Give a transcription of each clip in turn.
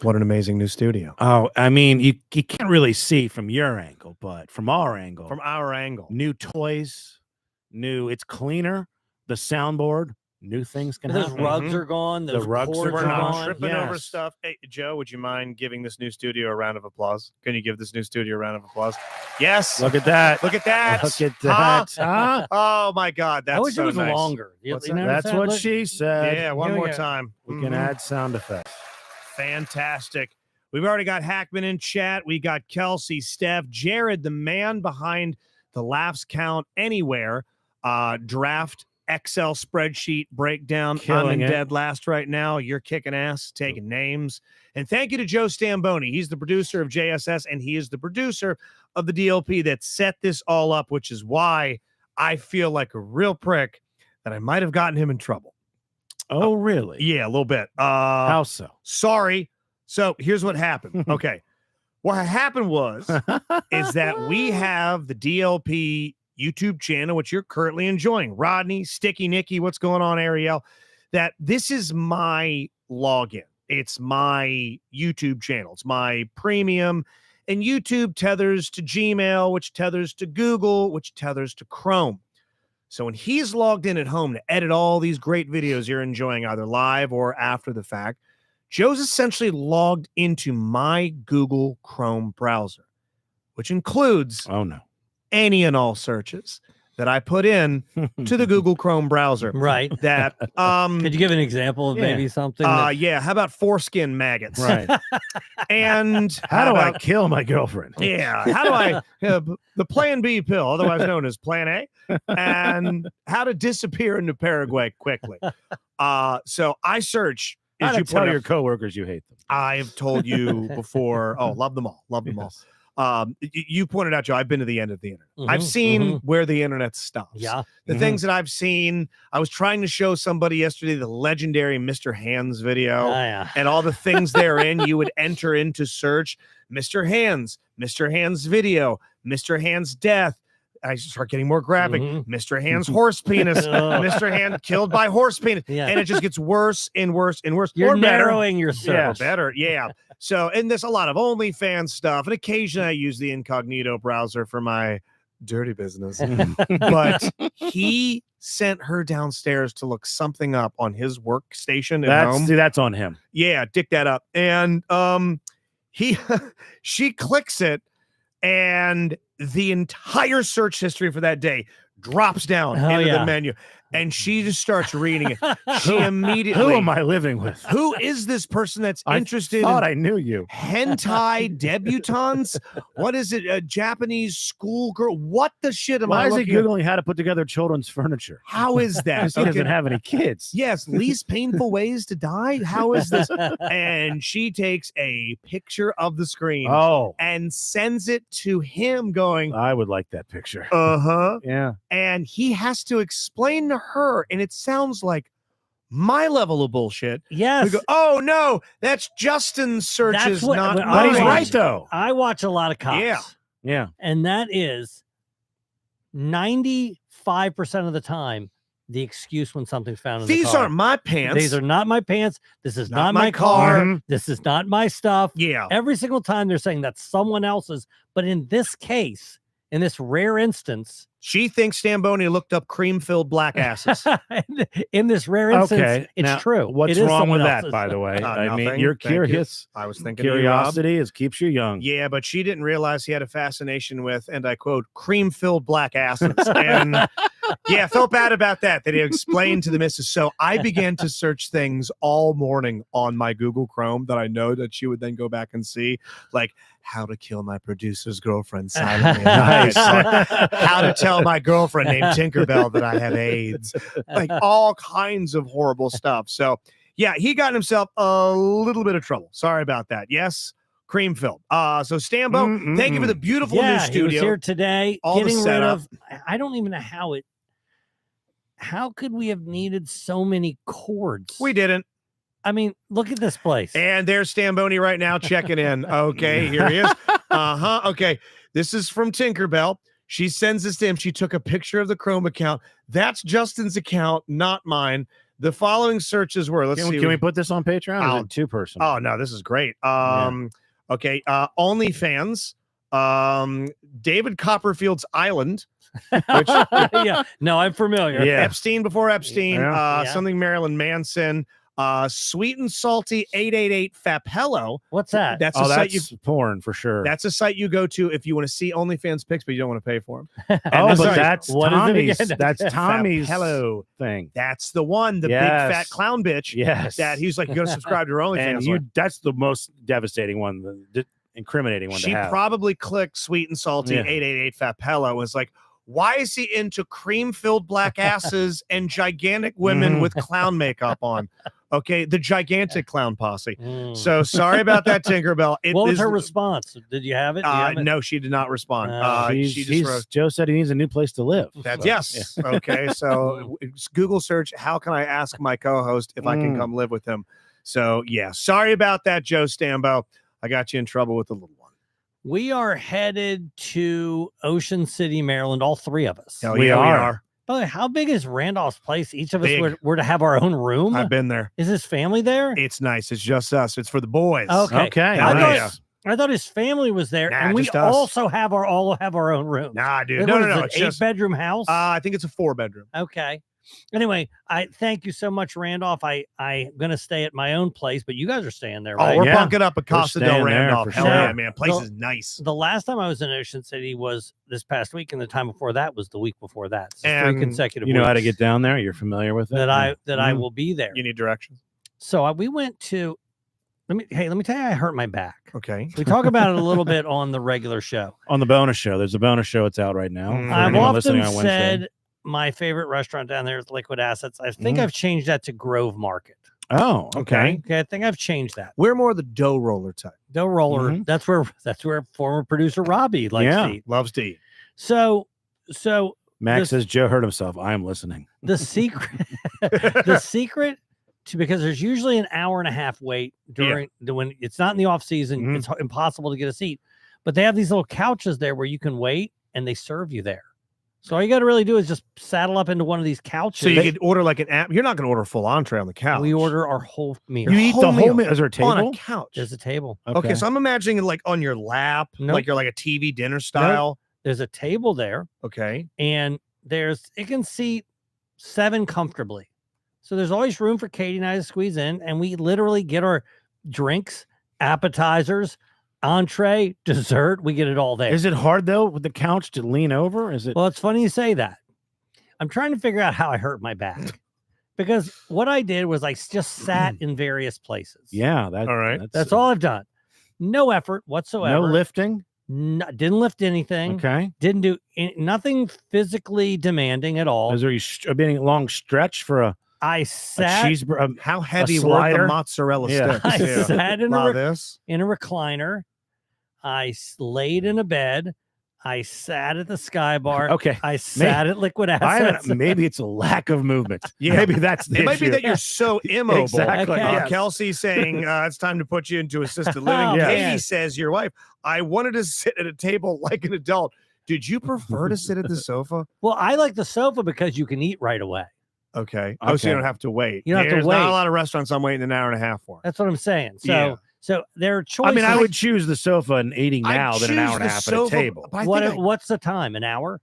What an amazing new studio. Oh, I mean, you can't really see from your angle, but from our angle, new toys, it's cleaner. The soundboard, new things can Those happen. rugs are gone. Those rugs are cords We're are not gone. tripping over stuff. Hey, Joe, would you mind giving this new studio a round of applause? Can you give this new studio a round of applause? Yes. Look at that. Look at that. Look at that. Huh? Oh my God, that's I wish so it was nice. longer. That's what she said. Yeah, one more time. We can add sound effects. Fantastic. We've already got Hackman in chat. We got Kelsey, Steph, Jared, the man behind the Laughs Count Anywhere draft Excel spreadsheet breakdown. I'm in dead last right now. You're kicking ass, taking names. And thank you to Joe Stamboni. He's the producer of JSS, and he is the producer of the DLP that set this all up, which is why I feel like a real prick that I might have gotten him in trouble. Oh, really? Yeah, a little bit. How so? Sorry. So here's what happened. Okay. What happened is that we have the DLP YouTube channel, which you're currently enjoying. Rodney, Sticky Nicky, what's going on, Ariel? That this is my login. It's my YouTube channel. It's my premium. And YouTube tethers to Gmail, which tethers to Google, which tethers to Chrome. So when he's logged in at home to edit all these great videos you're enjoying, either live or after the fact, Joe's essentially logged into my Google Chrome browser, which includes any and all searches that I put in to the Google Chrome browser. Right. That could you give an example of maybe something? Yeah. How about foreskin maggots? Right. And how do I kill my girlfriend? Yeah. How do I the Plan B pill, otherwise known as Plan A, and how to disappear into Paraguay quickly. So I search. How to tell your coworkers you hate them. I've told you before. Oh, love them all. Love them all. You pointed out, Joe, I've been to the end of the internet. I've seen where the internet stops. Yeah. The things that I've seen. I was trying to show somebody yesterday the legendary Mr. Hands video and all the things therein you would enter into search. Mr. Hands video, Mr. Hands death. I start getting more graphic. Mr. Hand's horse penis. Mr. Hand killed by horse penis. Yeah. And it just gets worse and worse and worse. You're Or better. narrowing your search. Yeah, better. Yeah. So, and there's a lot of OnlyFans stuff. And occasionally I use the incognito browser for my dirty business. But he sent her downstairs to look something up on his workstation at home. That's on him. Yeah, dick that up. And she clicks it, and the entire search history for that day drops down into the menu, and she just starts reading it. She immediately, who am I living with? Who is this person that's interested? I knew you. Hentai debutantes? What is it? A Japanese schoolgirl? What the shit am I? Why is he looking at? googling how to put together children's furniture? How is that? He doesn't have any kids. Yes, least painful ways to die. How is this? And she takes a picture of the screen and sends it to him going, I would like that picture. Yeah. And he has to explain to her, and it sounds like my level of bullshit. Yes. We go, oh no, that's Justin's searches, not but mine. he's right though. I watch a lot of cops. Yeah. Yeah. And that is 95% of the time the excuse when something's found in the car. These aren't my pants. These are not my pants. This is not my car. Mhm. This is not my stuff. Yeah. Every single time they're saying that's someone else's. But in this case, in this rare instance, she thinks Stamboni looked up cream-filled black asses. in this rare instance, it's now, true. What's wrong with that, by the way? I mean, you're curious. I was thinking curiosity keeps you young. Yeah, but she didn't realize he had a fascination with, and I quote, cream-filled black asses. And yeah, I felt bad about that he explained to the missus. So I began to search things all morning on my Google Chrome that I know that she would then go back and see, like how to kill my producer's girlfriend silently. Nice. How to tell my girlfriend named Tinkerbell that I have AIDS. Like all kinds of horrible stuff. So yeah, he got himself a little bit of trouble. Sorry about that. Yes. Cream filled. So Stambo, thank you for the beautiful new studio. He was here today, all getting rid of. I don't even know how could we have needed so many cords? We didn't. I mean, look at this place. And there's Stamboni right now checking in. Okay, here he is. Okay, this is from Tinkerbell. She sends this to him. She took a picture of the Chrome account. That's Justin's account, not mine. The following searches were. Let's see. Can we put this on Patreon? Or is it too personal? Oh no, this is great. Okay. OnlyFans. David Copperfield's Island. Which, yeah, no, I'm familiar. Yeah. Epstein before Epstein. Something Marilyn Manson. Sweet and Salty 888 Fapello. What's that? That's a site that's porn for sure. That's a site you go to if you want to see OnlyFans pics, but you don't want to pay for them. That's what Tommy's. is it again? That's Tommy's Hello thing. That's the one, the big fat clown bitch. Yes. That he's like, you got to subscribe to your OnlyFans. And that's the most devastating one, the incriminating one. She to have. probably clicked Sweet and Salty 888 Fapello and was like, why is he into cream-filled black asses and gigantic women with clown makeup on? Okay, the gigantic clown posse. So sorry about that, Tinkerbell. What was her response? Did you have it? No, she did not respond. She just wrote, Joe said he needs a new place to live. That's yes. Yeah. Okay, so Google search, how can I ask my co-host if I can come live with him? So yeah, sorry about that, Joe Stambo. I got you in trouble with the little one. We are headed to Ocean City, Maryland, all three of us. Hell yeah, we are. By the way, how big is Randolph's place? Each of us were to have our own room. I've been there. Is his family there? It's nice. It's just us. It's for the boys. Okay. I thought his family was there, and we also have our own room. Nah, dude. No. It's an 8-bedroom house. I think it's a 4-bedroom. Okay. Anyway, I thank you so much, Randolph. I'm gonna stay at my own place, but you guys are staying there, right? Oh, we're bunking up at Costa del Randolph. Hell yeah, sure. man. Place is nice. The last time I was in Ocean City was this past week, and the time before that was the week before that. So and 3 consecutive You know weeks how to get down there? You're familiar with it? That I will be there. You need directions? So we went to let me tell you, I hurt my back. Okay. We talk about it a little bit on the regular show. On the bonus show. There's a bonus show. It's out right now. I've often said my favorite restaurant down there is Liquid Assets. I think I've changed that to Grove Market. Oh, okay. I think I've changed that. We're more the dough roller type. Dough roller. That's where former producer Robbie likes to eat. Loves to eat. So Max says Joe hurt himself. I am listening. The secret because there's usually an hour and a half wait during when it's not in the off season. It's impossible to get a seat, but they have these little couches there where you can wait and they serve you there. So all you got to really do is just saddle up into one of these couches. So you could order like an app. You're not going to order a full entree on the couch. We order our whole meal. You eat the whole meal. Is there a table? On a couch. There's a table. Okay, so I'm imagining it like on your lap, like you're like a TV dinner style. Nope. There's a table there. Okay. And it can seat 7 comfortably. So there's always room for Katie and I to squeeze in, and we literally get our drinks, appetizers, entree, dessert. We get it all there. Is it hard though with the couch to lean over? Is it? Well, it's funny you say that. I'm trying to figure out how I hurt my back because what I did was I just sat in various places. Yeah. All right. That's all I've done. No effort whatsoever. No lifting. Didn't lift anything. Okay. Didn't do nothing physically demanding at all. Is there a long stretch for a? I sat. How heavy were the mozzarella sticks? I sat in a recliner. I laid in a bed. I sat at the Sky Bar. Okay. I sat at Liquid Assets. Maybe it's a lack of movement. Yeah. Maybe that's the It might issue. be that you're so immobile. Exactly. Okay. Yes. Kelsey saying it's time to put you into assisted living. Katie says, your wife, I wanted to sit at a table like an adult. Did you prefer to sit at the sofa? Well, I like the sofa because you can eat right away. Okay. Oh, so you don't have to wait. You don't have to There's wait. not a lot of restaurants I'm waiting an hour and a half for. That's what I'm saying. So there are choices. I mean, I would choose the sofa and eating now than an hour and a half at a table. What's the time? An hour?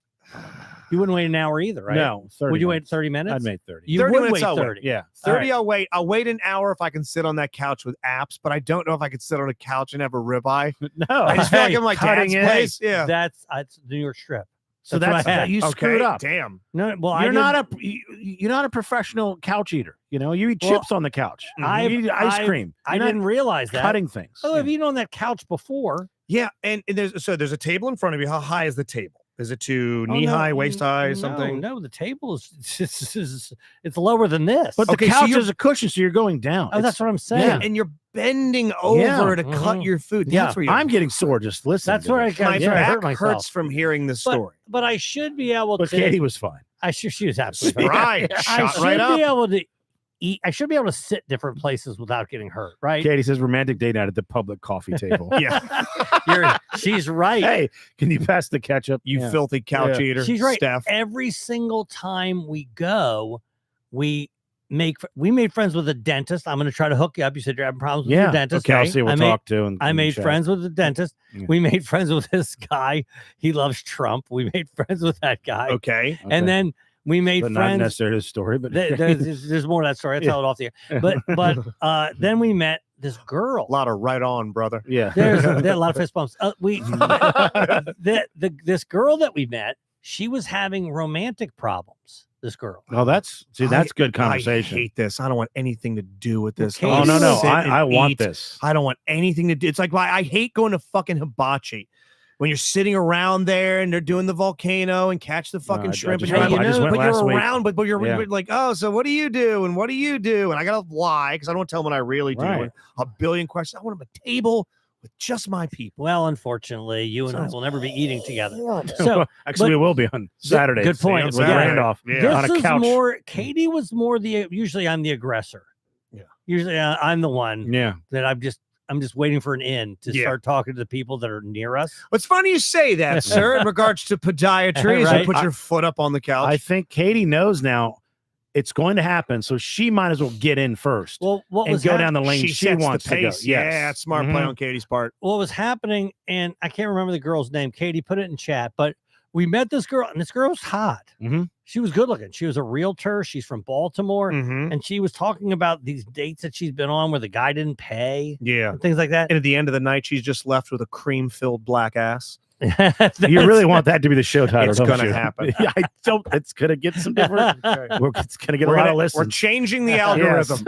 You wouldn't wait an hour either, right? No. 30 would you minutes. wait 30 minutes? I'd wait 30. You 30 would minutes wait I'll 30. Wait. Yeah. 30, I'll wait. I'll wait an hour if I can sit on that couch with apps, but I don't know if I could sit on a couch and have a ribeye. No. I just feel like I'm like dad's place. Yeah. That's New York Strip. So that's you screwed up. Damn. No, well, you're not a professional couch eater. You know, you eat chips on the couch. You eat ice cream. I didn't realize that. Cutting things. Oh, I've eaten on that couch before. Yeah, and there's a table in front of you. How high is the table? Is it to knee high, waist high, something? No, the table is it's lower than this. But the couch is a cushion, so you're going down. Oh, that's what I'm saying. Yeah. And you're bending over to cut your food. That's where I'm getting sore just listening. That's where I got my back hurts from hearing this story. But I should be able to. But Katie was fine. She was absolutely fine. I should be able to eat. I should be able to sit different places without getting hurt. Right? Katie says romantic date night at the public coffee table. Yeah, she's right. Hey, can you pass the ketchup? You filthy couch eater. She's right. Steph. Every single time we go, we we made friends with a dentist. I'm going to try to hook you up. You said you're having problems with your dentist. Okay, I'll see. We'll talk to. And I made friends with the dentist. Yeah. We made friends with this guy. He loves Trump. We made friends with that guy. Okay. And then we made but friends. Not necessarily his story, but there's more of that story. I tell it off the air. But then we met this girl. A lot of right on, brother. Yeah. There's a lot of fist bumps. This girl that we met, she was having romantic problems. This girl. Oh, that's good conversation. I hate this. I don't want anything to do with this. Okay. Oh, no. I want this. I don't want anything to do. It's like I hate going to fucking hibachi when you're sitting around there and they're doing the volcano and catch the fucking shrimp. I But went last you're week. around, but you're like, oh, so what do you do? And what do you do? And I gotta lie because I don't tell them what I really do. Right. And a billion questions. I want a table with just my people. Well, unfortunately, you and I will never be eating together. Horrible. So actually, we will be on Saturday. Good point. With Saturday. Randolph Yeah. on a couch. Katie was more usually I'm the aggressor. Yeah. Usually I'm the one Yeah. that I'm just waiting for an in to start talking to the people that are near us. It's funny you say that, sir, in regards to podiatry. Is Right. you put your foot up on the couch. I think Katie knows now it's going to happen, so she might as well get in first. Well, what and was go down the lane she she sets wants the to go. pace. Yeah, it's smart play on Katie's part. What was happening, and I can't remember the girl's name. Katie put it in chat, but we met this girl, and this girl was hot. Mhm. She was good looking. She was a realtor. She's from Baltimore, and she was talking about these dates that she's been on where the guy didn't pay. Yeah, and things like that. And at the end of the night, she's just left with a cream-filled black ass. You really want that to be the show title? It's don't gonna you? happen. Yeah, it's gonna get some different. It's gonna get a lot of listens. We're changing the algorithm.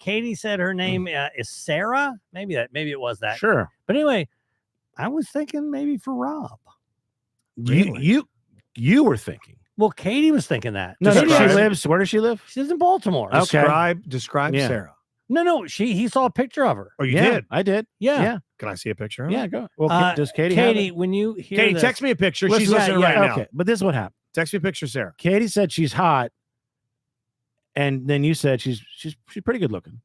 Katie said her name is Sarah. Maybe it was that. Sure. But anyway, I was thinking maybe for Rob. You were thinking. Well, Katie was thinking that. No, Katie she lives. Where does she live? She lives in Baltimore. Okay. Describe Yeah. Sarah. No. He saw a picture of her. Oh, you Yeah, did? I did. Yeah. Yeah. Can I see a picture of her? Yeah. Go. Well, does Katie? Katie, have it? when you hear Katie, this, text me a picture. Listen, She's listening right now. Okay, but this is what happened. Text me a picture, Sarah. Katie said she's hot, and then you said she's pretty good looking.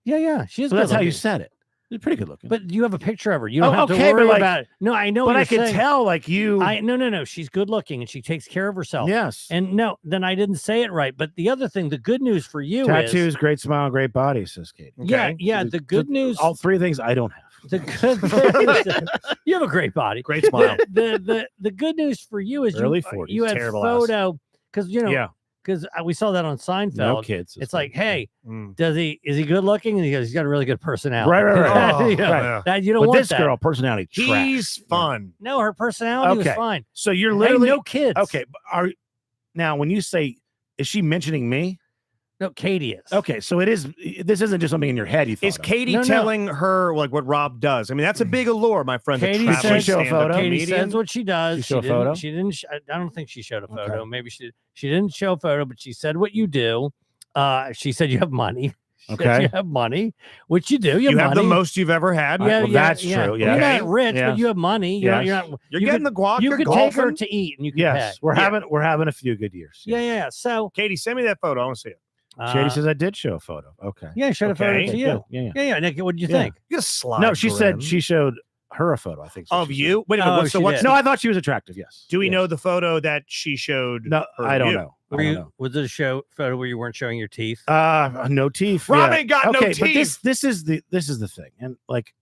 Yeah, she is. So that's how you good-looking. said it. She's pretty good looking. But you have a picture of her. You don't Oh, have okay, to but worry about it. No, I know. but what I you're could saying. tell, like you. No. She's good looking and she takes care of herself. Yes. And no, then I didn't say it right. But the other thing, the good news for you Tattoos, is great smile, great body, says Katie. Yeah. The good news. All three things I don't have. The good news, you have a great body. Great smile. The good news for you is Early you 40s, you had terrible photo because Yeah. because we saw that on Seinfeld. No kids. It's like, hey, Mm. is he good looking? And he goes, he's got a really good personality. Right. Oh, You know, yeah. that you don't But want this that. girl, personality, He's trash. fun. No, her personality was Okay. fine. So you're Hey, literally no kids. okay. But now when you say, is she mentioning me? No, Katie is. Okay, so it is. This isn't just something in your head. You thought Is of. Katie No. telling her like what Rob does? I mean, that's a big allure, my friend. the Katie traveling said- Show a stand-up photo? Katie comedian. says what she does. She show a didn't- photo? She didn't. I don't think she showed a photo. Okay. Maybe she didn't show a photo, but she said what you do. She said you have money. She said Okay. you have money, which you do. You have money. the most you've ever had. Yeah, Well, that's true, Well, yeah. You're Okay. not rich, Yeah. but you have money. You're Yes. not. You're you getting could, the guac. You you're could golfing. take her to eat, and you could Yes, pay. we're having a few good years. Yeah. So Katie, send me that photo. I want to see it. Katie says I did show a photo. Okay. yeah, I showed a photo Okay, to you. Yeah. Yeah. Nick, what did you Yeah. think? You just slide. No, she said grin. she showed her a photo. I think so of you. Wait a minute. Oh, What's she the what's did. No, I thought she was attractive. Yes. Do we Yes. know the photo that she showed? No, her I don't you? know. I don't know. Was it a photo where you weren't showing your teeth? No teeth. Rob yeah. ain't got no okay, but teeth. this is the thing, and like,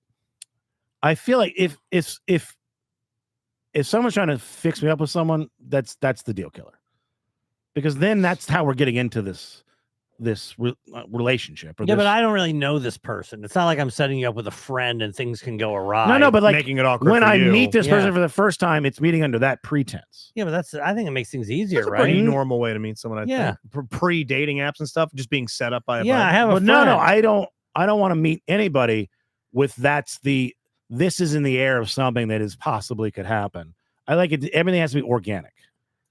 I feel like if someone's trying to fix me up with someone, that's the deal killer, because then that's how we're getting into this relationship. Or Yeah, this, but I don't really know this person. It's not like I'm setting you up with a friend and things can go awry. no, but like making it awkward when for I you. meet this Yeah. person for the first time, it's meeting under that pretense. Yeah, but I think it makes things easier, That's a right? pretty normal way to meet someone. I Yeah. think pre-dating apps and stuff, just being set up by a Yeah, I buddy. have a But friend. no, I don't want to meet anybody with this is in the air of something that is possibly could happen. I like it. Everything has to be organic.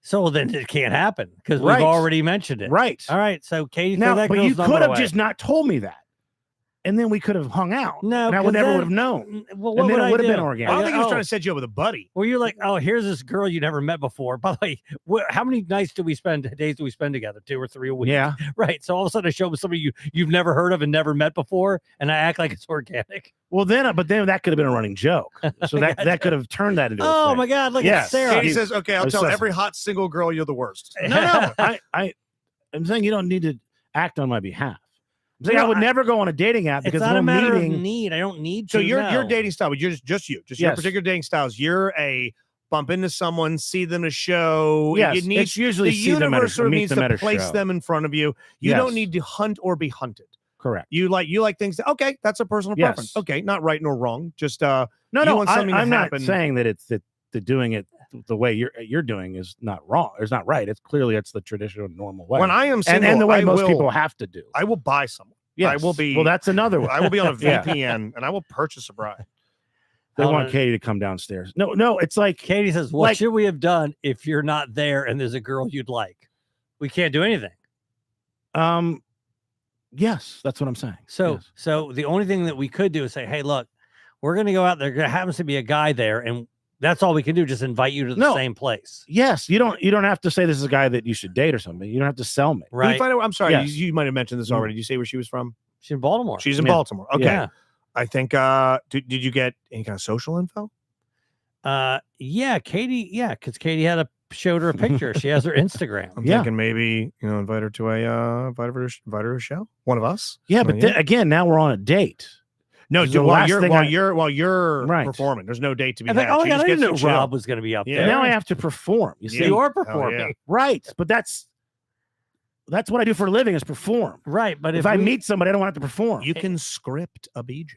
So then it can't happen because Right. we've already mentioned it. Right. All right. So Katie, Now, throw that but girl's you number could have away. just not told me that. And then we could have hung out. No, and I 'cause would never then- would have known. Well, And what then it would would have I been do? organic. I don't think he was Oh. trying to set you up with a buddy. Well, you're like, oh, here's this girl you never met before. By the way, how many days do we spend together? 2 or 3 a week. Yeah. Right. So all of a sudden I show up with somebody you've never heard of and never met before, and I act like it's organic. Well, then that could have been a running joke. So that could have turned that into. Oh a thing. my God! Look Yes. at Sarah. Katie says, "Okay, I'll tell Obsessive. every hot single girl you're the worst." No. I'm saying you don't need to. act on my behalf. I'm saying No, I would I- never go on a dating app It's because not a no matter meeting. of need. I don't need to. So your no. dating style, but you're just your Yes. particular dating styles. You're a bump into someone, see them at a show. Yes, you need it's usually the see them at a- universe sort of meet needs them to at a place show. them in front of you. You don't Yes. need to hunt or be hunted. Correct. You like things that, okay, that's a personal Yes. preference. Okay, not right nor wrong. Just No, you no, want something to I'm not happen. saying that it's that the doing it the way you're doing is not wrong. It's not right. It's clearly it's the traditional normal way. when I am single, and the way I most will, people have to do. I will buy someone. Yes. I will be. Well, that's another one. I will be on a Yeah. VPN and I will purchase a bride. They Hold want on. Katie to come downstairs. No, it's like Katie says, "What like- should we have done if you're not there and there's a girl you'd like? We can't do anything." yes, that's what I'm saying. So, Yes. so the only thing that we could do is say, "Hey, look, we're going to go out there. There happens to be a guy there, and that's all we can do. Just invite you to the No. same place, Yes, you don't have to say this is a guy that you should date or something. You don't have to sell me. Can you right?" find out? I'm sorry, Yes. you might have mentioned this Mm. already. Did you say where she was from? She's in Baltimore. She's in Yeah. Baltimore. Okay. Yeah. I think did you get any kind of social info? Yeah, Katie. Yeah, because Katie showed her a picture. She has her Instagram. I'm Yeah. thinking maybe, invite her to invite her to a show. One of us. Yeah, but then, again, now we're on a date. No, This is the while last you're thing while you're Right. performing, there's no date to be I had. think, oh my She God, just I didn't gets know to chill. Rob was going to be up Yeah. there. Now I have to perform. You see, Yeah. You are Oh, yeah. performing, right? But that's what I do for a living is perform. right? But If I meet somebody, I don't want to have to perform You can script a BJ.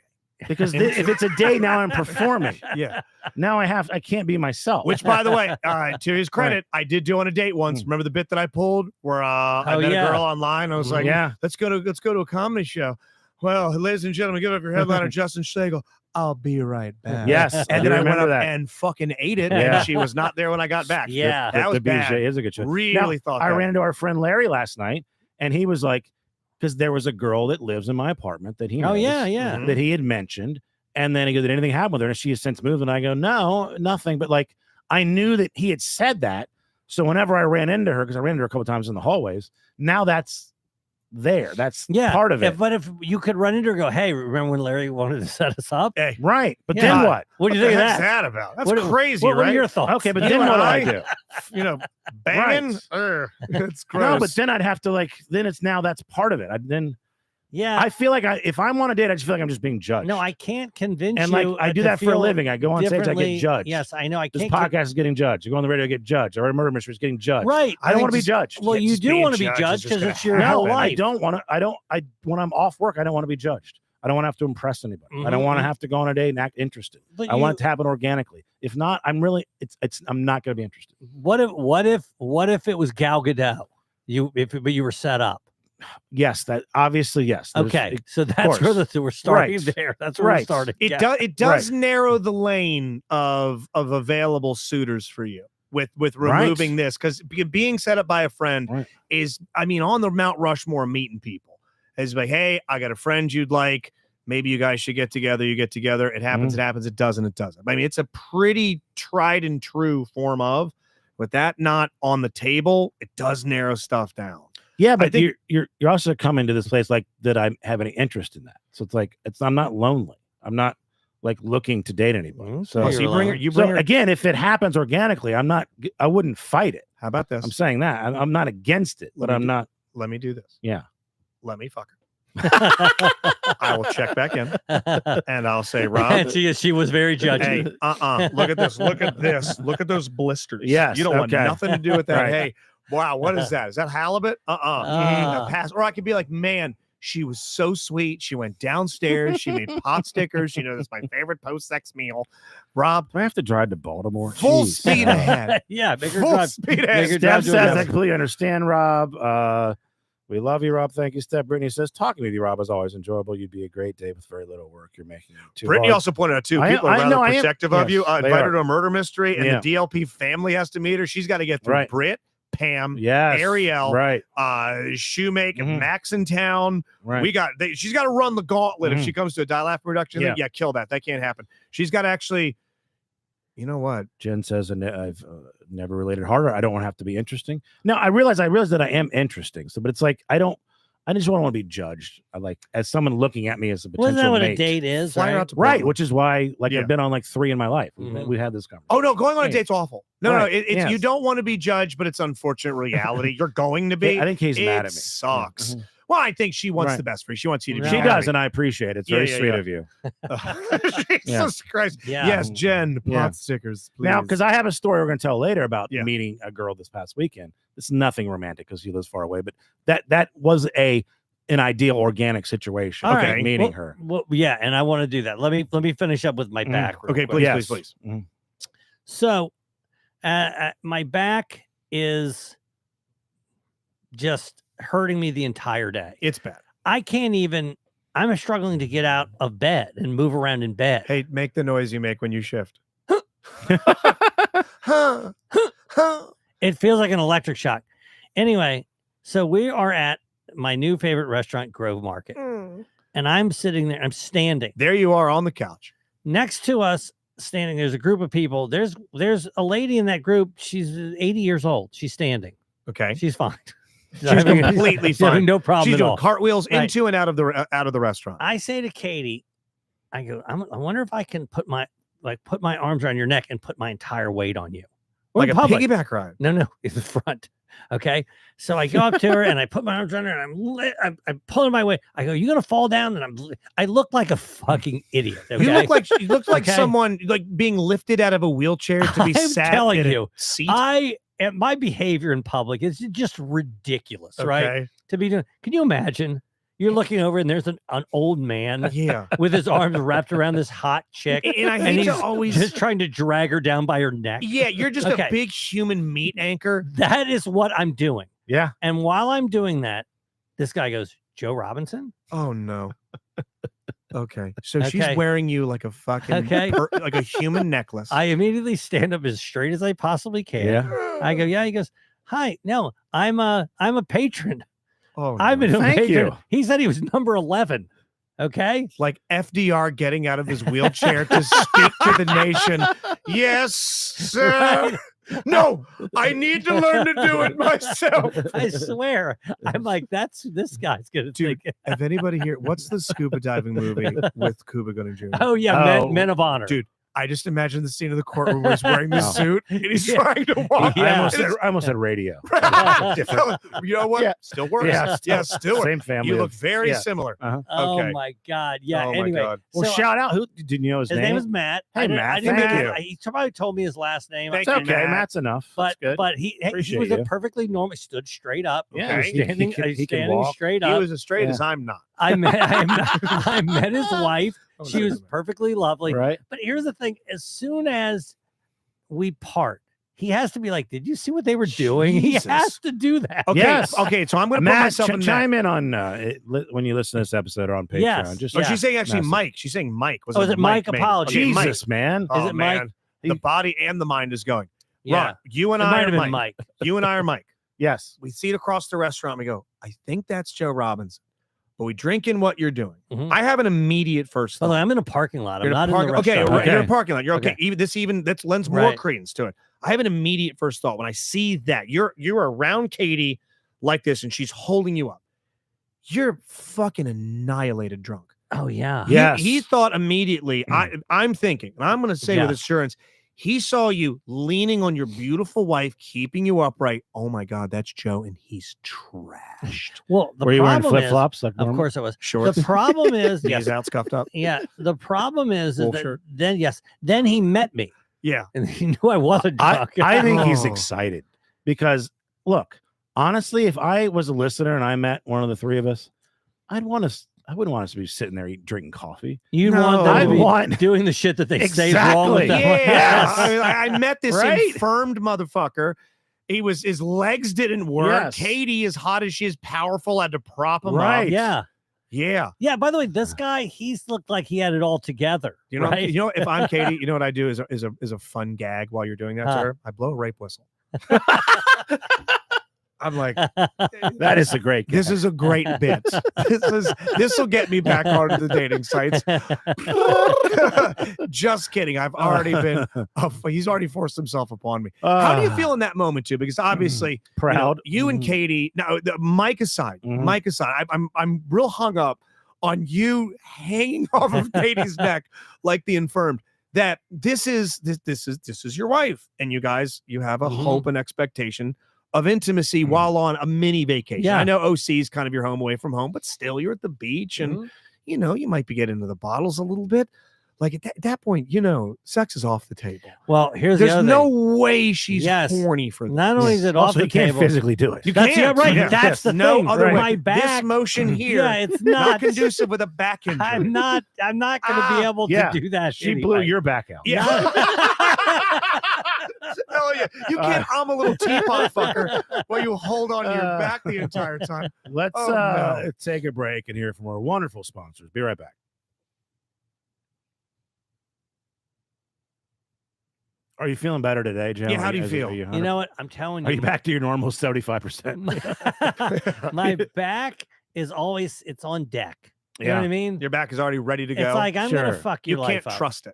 because if it's a date, now I'm performing. Yeah. Now I can't be myself. Which, by the way, to his credit, I did do on a date once. Remember the bit that I pulled where I Oh, met yeah. a girl online. I was like, yeah, let's go to a comedy show. Well, ladies and gentlemen, give up your headliner, Justin Schlegel. I'll be right back. yes, And I then I went remember up that. and fucking ate it, Yeah. and she was not there when I got back. Yeah. that was the BJ bad. is a good show. Really Now, thought I that. ran into our friend Larry last night, and he was like, because there was a girl that lives in my apartment that he Oh knows, yeah, yeah. Mhm. that he had mentioned, and then he goes, "Did anything happen with her?" And she has since moved, and I go, "No, nothing." But like, I knew that he had said that, so whenever I ran into her, because I ran into her a couple times in the hallways, now that's there. That's Yeah, part of it, But if you could run into her, and go, "Hey, remember when Larry wanted to set us up? Hey, right? But Yeah. then what? What do you what think the of heck's that? that about? That's What- crazy, What right? are your thoughts? Okay, but You then and what do I- I do? Banging. Right. It's gross. No, but then I'd have to like. Then it's now that's part of it. Yeah. I feel like if I'm on a date, I just feel like I'm just being judged. No, I can't convince and you. like I do to that for a feel living. I go on stage, I differently. get judged. Yes, I know. I This can't. podcast is getting judged. You go on the radio, get judged. Or a murder mystery is getting judged. Right. I don't think want to be just- judged. Well, you just do being want to be judged is judged just because gonna it's your happen. whole No, life. I don't want to. I when I'm off work, I don't want to be judged. I don't want to have to impress anybody. I don't Mhm. want to have to go on a date and act interested. But I want it to happen organically. If not, I'm not going to be interested. What if it was Gal Gadot? But you were set up. Yes, that obviously yes. There's- Okay, so that's where we're starting Right. there. That's where we're Right. starting. It Yeah. does. It does narrow the lane of available suitors for you with removing this, because being set up by a friend Right. is, I mean, on the Mount Rushmore of meeting people. It's like, hey, I got a friend you'd like. Maybe you guys should get together. You get together. It happens. It happens. It doesn't. It doesn't. I mean, it's a pretty tried and true form of. With that not on the table, it does narrow stuff down. Yeah, but think- you're also coming to this place like that. I have any interest in that, so it's like I'm not lonely. I'm not like looking to date anybody. Mhm. So, Oh, So you're you bring her. alone. You bring so her. again, if it happens organically, I wouldn't fight it. How about this? I'm saying that I'm not against it, but Let me I'm do- not. Let me do this. Yeah. Let me fuck her. I will check back in and I'll say, Rob. And she was very judgy. Hey, look at this. Look at this. Look at those blisters. Yes, You don't want okay. nothing to do with that. Right. Hey, wow, what is that? Is that halibut? Pass. Or I could be like, man, she was so sweet. She went downstairs. She made pot stickers. You know, that's my favorite post-sex meal. Rob, Do I have to drive to Baltimore? full Jeez. speed ahead. Yeah, bigger Full drive. speed bigger ahead. drive Steph to says, I Augusta. completely understand, Rob. We love you, Rob. Thank you, Steph. Brittany says, talking with you, Rob, is always enjoyable. You'd be a great day with very little work. You're making it too Brittany hard. also pointed out, too, I am- people are I rather know, I am- protective of you. yes, I they invited are. her to a murder mystery, and Yeah. the DLP family has to meet her. She's got to get through Right. Britt, Pam, Yes. Ariel, Right. Shoemaker, Mhm. Max in town. Right. She's got to run the gauntlet if Mhm. she comes to a Dial Laughter production. Yeah. Kill that. That can't happen. She's got to actually, you know what? Jen says, I've never related harder. I don't want to have to be interesting. No, I realize that I am interesting. So, but it's like, I just don't want to be judged. I like as someone looking at me as a potential Wasn't that what mate. a date is? Fly her Right? out to Right. Portland. Which is why, like, Yeah. I've been on like 3 in my life. Mhm. We had this conversation. Oh, no, going on a Hey. date's awful. No, Right. it's Yes. you don't want to be judged, but it's unfortunate reality. You're going to be. I think he's it mad at me. sucks. Mhm. Well, I think she wants Right. the best for you. She wants you to be She happy. does, and I appreciate it. It's very Yeah, sweet yeah. of you. Jesus Christ. Yeah. Yes, Jen, pot Yeah. stickers, please. Now, because I have a story we're going to tell later about Yeah. meeting a girl this past weekend. It's nothing romantic because she lives far away, but that was an ideal organic situation. All Okay, right. meeting Well- her. Well, yeah, and I want to do that. Let me finish up with my back. real Okay, quick. please, Yes. please. Mhm. So, my back is just hurting me the entire day. It's bad. I can't even. I'm struggling to get out of bed and move around in bed. Hey, make the noise you make when you shift. Huh. Huh. It feels like an electric shock. Anyway, so we are at my new favorite restaurant, Grove Market, and I'm sitting there. I'm standing There you are on the couch. next to us. Standing, there's a group of people. There's a lady in that group. She's 80 years old. She's standing. Okay. She's fine. She's completely She's having fine. no problem She's at doing all. cartwheels Right. into and out of the restaurant. I say to Katie, I go, I wonder if I can put my arms around your neck and put my entire weight on you. Like In a public. piggyback ride. No, in the front. Okay. So I go up to her and I put my arms around her and I'm pulling my weight. I go, you gonna fall down? And I look like a fucking idiot. Okay? You look like Okay. someone like being lifted out of a wheelchair to be I'm sat telling in a you, seat. my behavior in public is just ridiculous, right? Okay. To be doing. Can you imagine? You're looking over and there's an old man Yeah. with his arms wrapped around this hot chick. And I and hate he's to always. just trying to drag her down by her neck. Yeah, you're just Okay. a big human meat anchor. That is what I'm doing. Yeah. And while I'm doing that, this guy goes, Joe Robinson? Oh no. Okay. So Okay. she's wearing you like a fucking Okay. like a human necklace. I immediately stand up as straight as I possibly can. Yeah. I go, yeah. He goes, hi. No, I'm a patron. Oh, I've no. been a Thank patron. you. He said he was number 11. Okay. Like FDR getting out of his wheelchair to speak to the nation. Yes, sir. No, I need to learn to do it myself. I swear. I'm like, this guy's gonna Dude, think. if anybody here, what's the scuba diving movie with Cuba Gooding Jr.? Oh yeah, Oh. Men of Honor. Dude, I just imagine the scene of the courtroom where he's wearing the Oh. suit and he's Yeah. trying to walk. Yeah. I almost said radio. Different. You know what? Yeah. Still works. Yeah, Yeah, still works. Same family. You look very yeah. similar. Oh Okay. my God. Yeah. Oh my anyway, God. Well, so shout out. Who did you know his his name is Matt. Hey, I didn't- Matt, I didn't thank make you. it- He probably told me his last name. Thank It's you, okay. Matt. Matt's enough. That's good. But he Appreciate was you. a perfectly normal. Stood straight up. Yeah, He's he- standing. he can- he's he can standing walk. straight He up. was as straight Yeah. as I'm not. I met his wife. Oh, She no, was no, no. perfectly lovely. right? But here's the thing: as soon as we part, he has to be like, "Did you see what they were doing?" Jesus. He has to do that. Okay. Yes. Okay. So I'm going to put Matt, myself in that. chime in on when you listen to this episode or on Patreon. Yes. Just Oh, Yeah. she's saying actually Message. Mike. She's saying Mike. Oh, is it Mike? maybe? Apologies. Okay, Mike. Jesus, man. Oh, Is it Mike? man. The body and the mind is going. Yeah, Rob, you it and might I have are been Mike. Mike. You and I are Mike. Yes. We see it across the restaurant. We go, I think that's Joe Robinson. But we drink in what you're doing. Mhm. I have an immediate first Although thought. I'm in a parking lot. I'm You're not in a in the okay, restaurant. right, you're in Okay. a parking lot. You're okay. Okay. Even that lends more Right. credence to it. I have an immediate first thought when I see that you're around Katie like this and she's holding you up. You're fucking annihilated drunk. Oh yeah. Yeah. He thought immediately. I'm thinking, and I'm going to say Yeah. with assurance, he saw you leaning on your beautiful wife, keeping you upright. Oh my God, that's Joe, and he's trashed. Well, the Were you wearing problem flip is, flops? Like of normal? course I was. Shorts, The problem is, knees yes, out, scuffed up. yeah. The problem is Wolf that shirt. then he met me Yeah. and he knew I wasn't I drunk. think he's Oh. excited because look, honestly, if I was a listener and I met one of the three of us, I wouldn't want us to be sitting there eating coffee. You'd No, want them I'd to be want- doing the shit that they say is wrong with Exactly. them. Yeah. I mean, I met this Right? infirmed motherfucker. His legs didn't work. Yes. Katie, as hot as she is, powerful, had to prop him Right. up. Yeah. Yeah. Yeah. By the way, this guy, he's looked like he had it all together. You know, right? if I'm Katie, you know what I do is a fun gag while you're doing that to Huh. her. I blow a rape whistle. I'm like, That is a great. this is a great bit. This will get me back onto the dating sites. Just kidding. I've already been. He's already forced himself upon me. How do you feel in that moment too? Because obviously, proud? You and Katie. Now, Mike aside, I'm real hung up on you hanging off of Katie's neck like the infirmed. That this is your wife, and you guys, you have a hope and expectation of intimacy while on a mini vacation. Yeah. I know OC is kind of your home away from home, but still you're at the beach and Mhm. you might be getting into the bottles a little bit. Like at that point, sex is off the table. Well, here's There's the other no thing. way she's Yes. horny for that. Not only is it off Also, the you can't table, physically do it. You That's can't. right. Yeah. That's the no thing. other way. My back. This motion here, Yeah, it's not not. conducive with a back injury. I'm not going to be able yeah. to do that. She blew anyway. your back out. Yeah. Hell yeah. You can't a little teapot fucker while you hold on to your back the entire time. Let's Oh, no. take a break and hear from our wonderful sponsors. Be right back. Are you feeling better today, Joe? Yeah, how do you feel? You know what? I'm telling you. Are you back to your normal 75%? My back is always, it's on deck. You know what I mean? Your back is already ready to go. It's like, I'm going to Sure. fuck you your can't life up. trust it.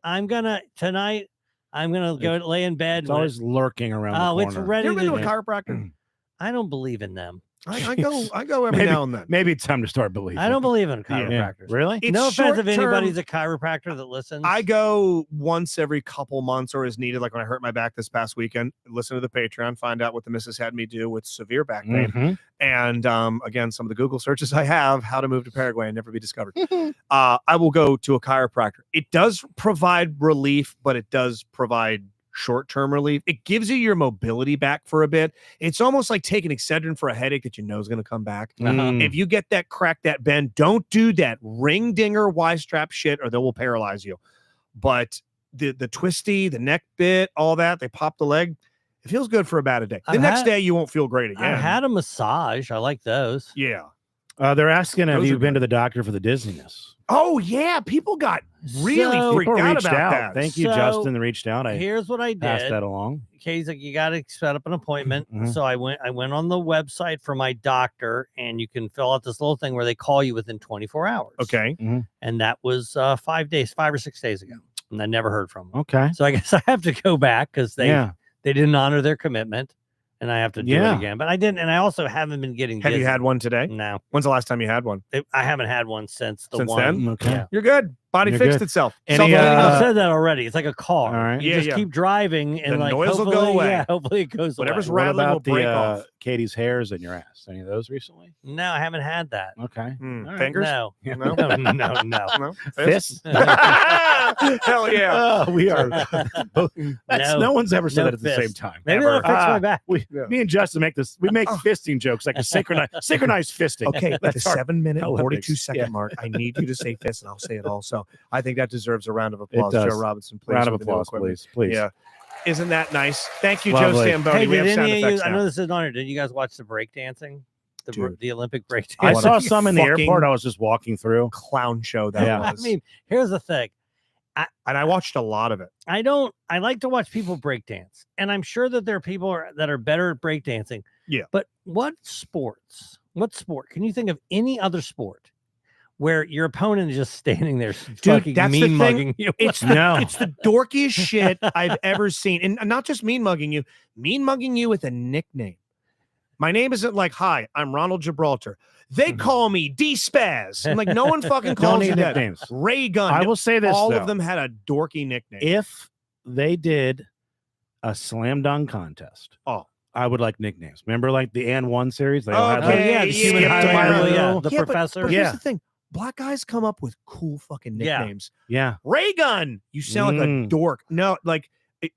Tonight, I'm going to go lay in bed. It's always lurking around the corner. it's ready You ever been to a to. chiropractor? I don't believe in them. I go every now and then. Maybe it's time to start believing. I don't believe in Yeah. chiropractors. Really? It's No offense if short-term. anybody's a chiropractor that listens. I go once every couple months or as needed. Like when I hurt my back this past weekend, listen to the Patreon, find out what the missus had me do with severe back pain. Mhm. And again, some of the Google searches I have, how to move to Paraguay and never be discovered. I will go to a chiropractor. It does provide relief, but it does provide short-term relief. It gives you your mobility back for a bit. It's almost like taking Excedrin for a headache that you know is going to come back. Mm. If you get that crack, that bend, don't do that ring dinger Y-strap shit or they will paralyze you. But the twisty, the neck bit, all that, they pop the leg. It feels good for about a day. The next day you won't feel great again. I had a massage. I like those. Yeah. They're asking, have Those you are been to the doctor for the dizziness? Oh yeah, people got really So- freaked People out reached about out. that. Thank you, So, Justin, that reached out. I Here's what I passed did. that along. He's like, you got to set up an appointment. Mhm. So I went on the website for my doctor, and you can fill out this little thing where they call you within 24 hours. Okay. And that was 5 or 6 days ago, and I never heard from them. Okay. So I guess I have to go back because they didn't honor their commitment, and I have to do it again. But I didn't, and I also haven't been getting. Have you dizzy. had one today? No, When's the last time you had one? I haven't had one since the Since one. then? Okay. Yeah. You're good. Body You're fixed good. itself. Any, Self-healing I've up. said that already. It's like a car. All right. You Yeah, just yeah. keep driving, and The like noise will go hopefully- away. Yeah, hopefully it goes Whatever's away. What rattling will about break the off. Katie's hairs in your ass? Any of those recently? No, I haven't had that. Okay. Hmm, All right. Fingers? No, Yeah. No? no, no, no. No? Fists? Hell yeah. We are. Both, no one's ever said No that at the same fist. time. Maybe Ever. that'll fix my back. Yeah. Me and Justin make this. We make fisting jokes like a synchronized fisting. Okay, at the That's our 7-minute, Olympics. 42-second Yeah. mark, I need you to say fist, and I'll say it also. I think that deserves a round of applause. does. Joe Robinson, please. Round of with the new applause, equipment. please. Yeah. Isn't that nice? Thank you, Lovely. Joe Stamboni. Hey, we did have sound any of you? effects I now. know this is an honor. Did you guys watch the breakdancing? Dude. The Olympic breakdancing. I What saw a some in the fucking airport. I was just walking through. Clown show that Yeah. I was. mean, here's the thing. And I watched a lot of it. I like to watch people breakdance, and I'm sure that there are people that are better at breakdancing. Yeah. But what sport can you think of any other sport where your opponent is just standing there fucking that's the mean thing. mugging you? It's the dorkiest shit I've ever seen. And not just mean mugging you with a nickname. My name isn't like, hi, I'm Ronald Gibraltar. They call me D-Spaz. I'm like, no one fucking Don't calls need you that. nicknames. Ray Gun. I will say this, all though. of them had a dorky nickname. If they did a slam dunk contest, I would like nicknames. Remember, like the And One series? They all had Oh, like, yeah, the human yeah, Highlander, yeah. the Yeah, professor. But here's Yeah. the thing. Black guys come up with cool fucking Yeah. nicknames. yeah. Ray Gun. You sound like a Mm. dork. No, like,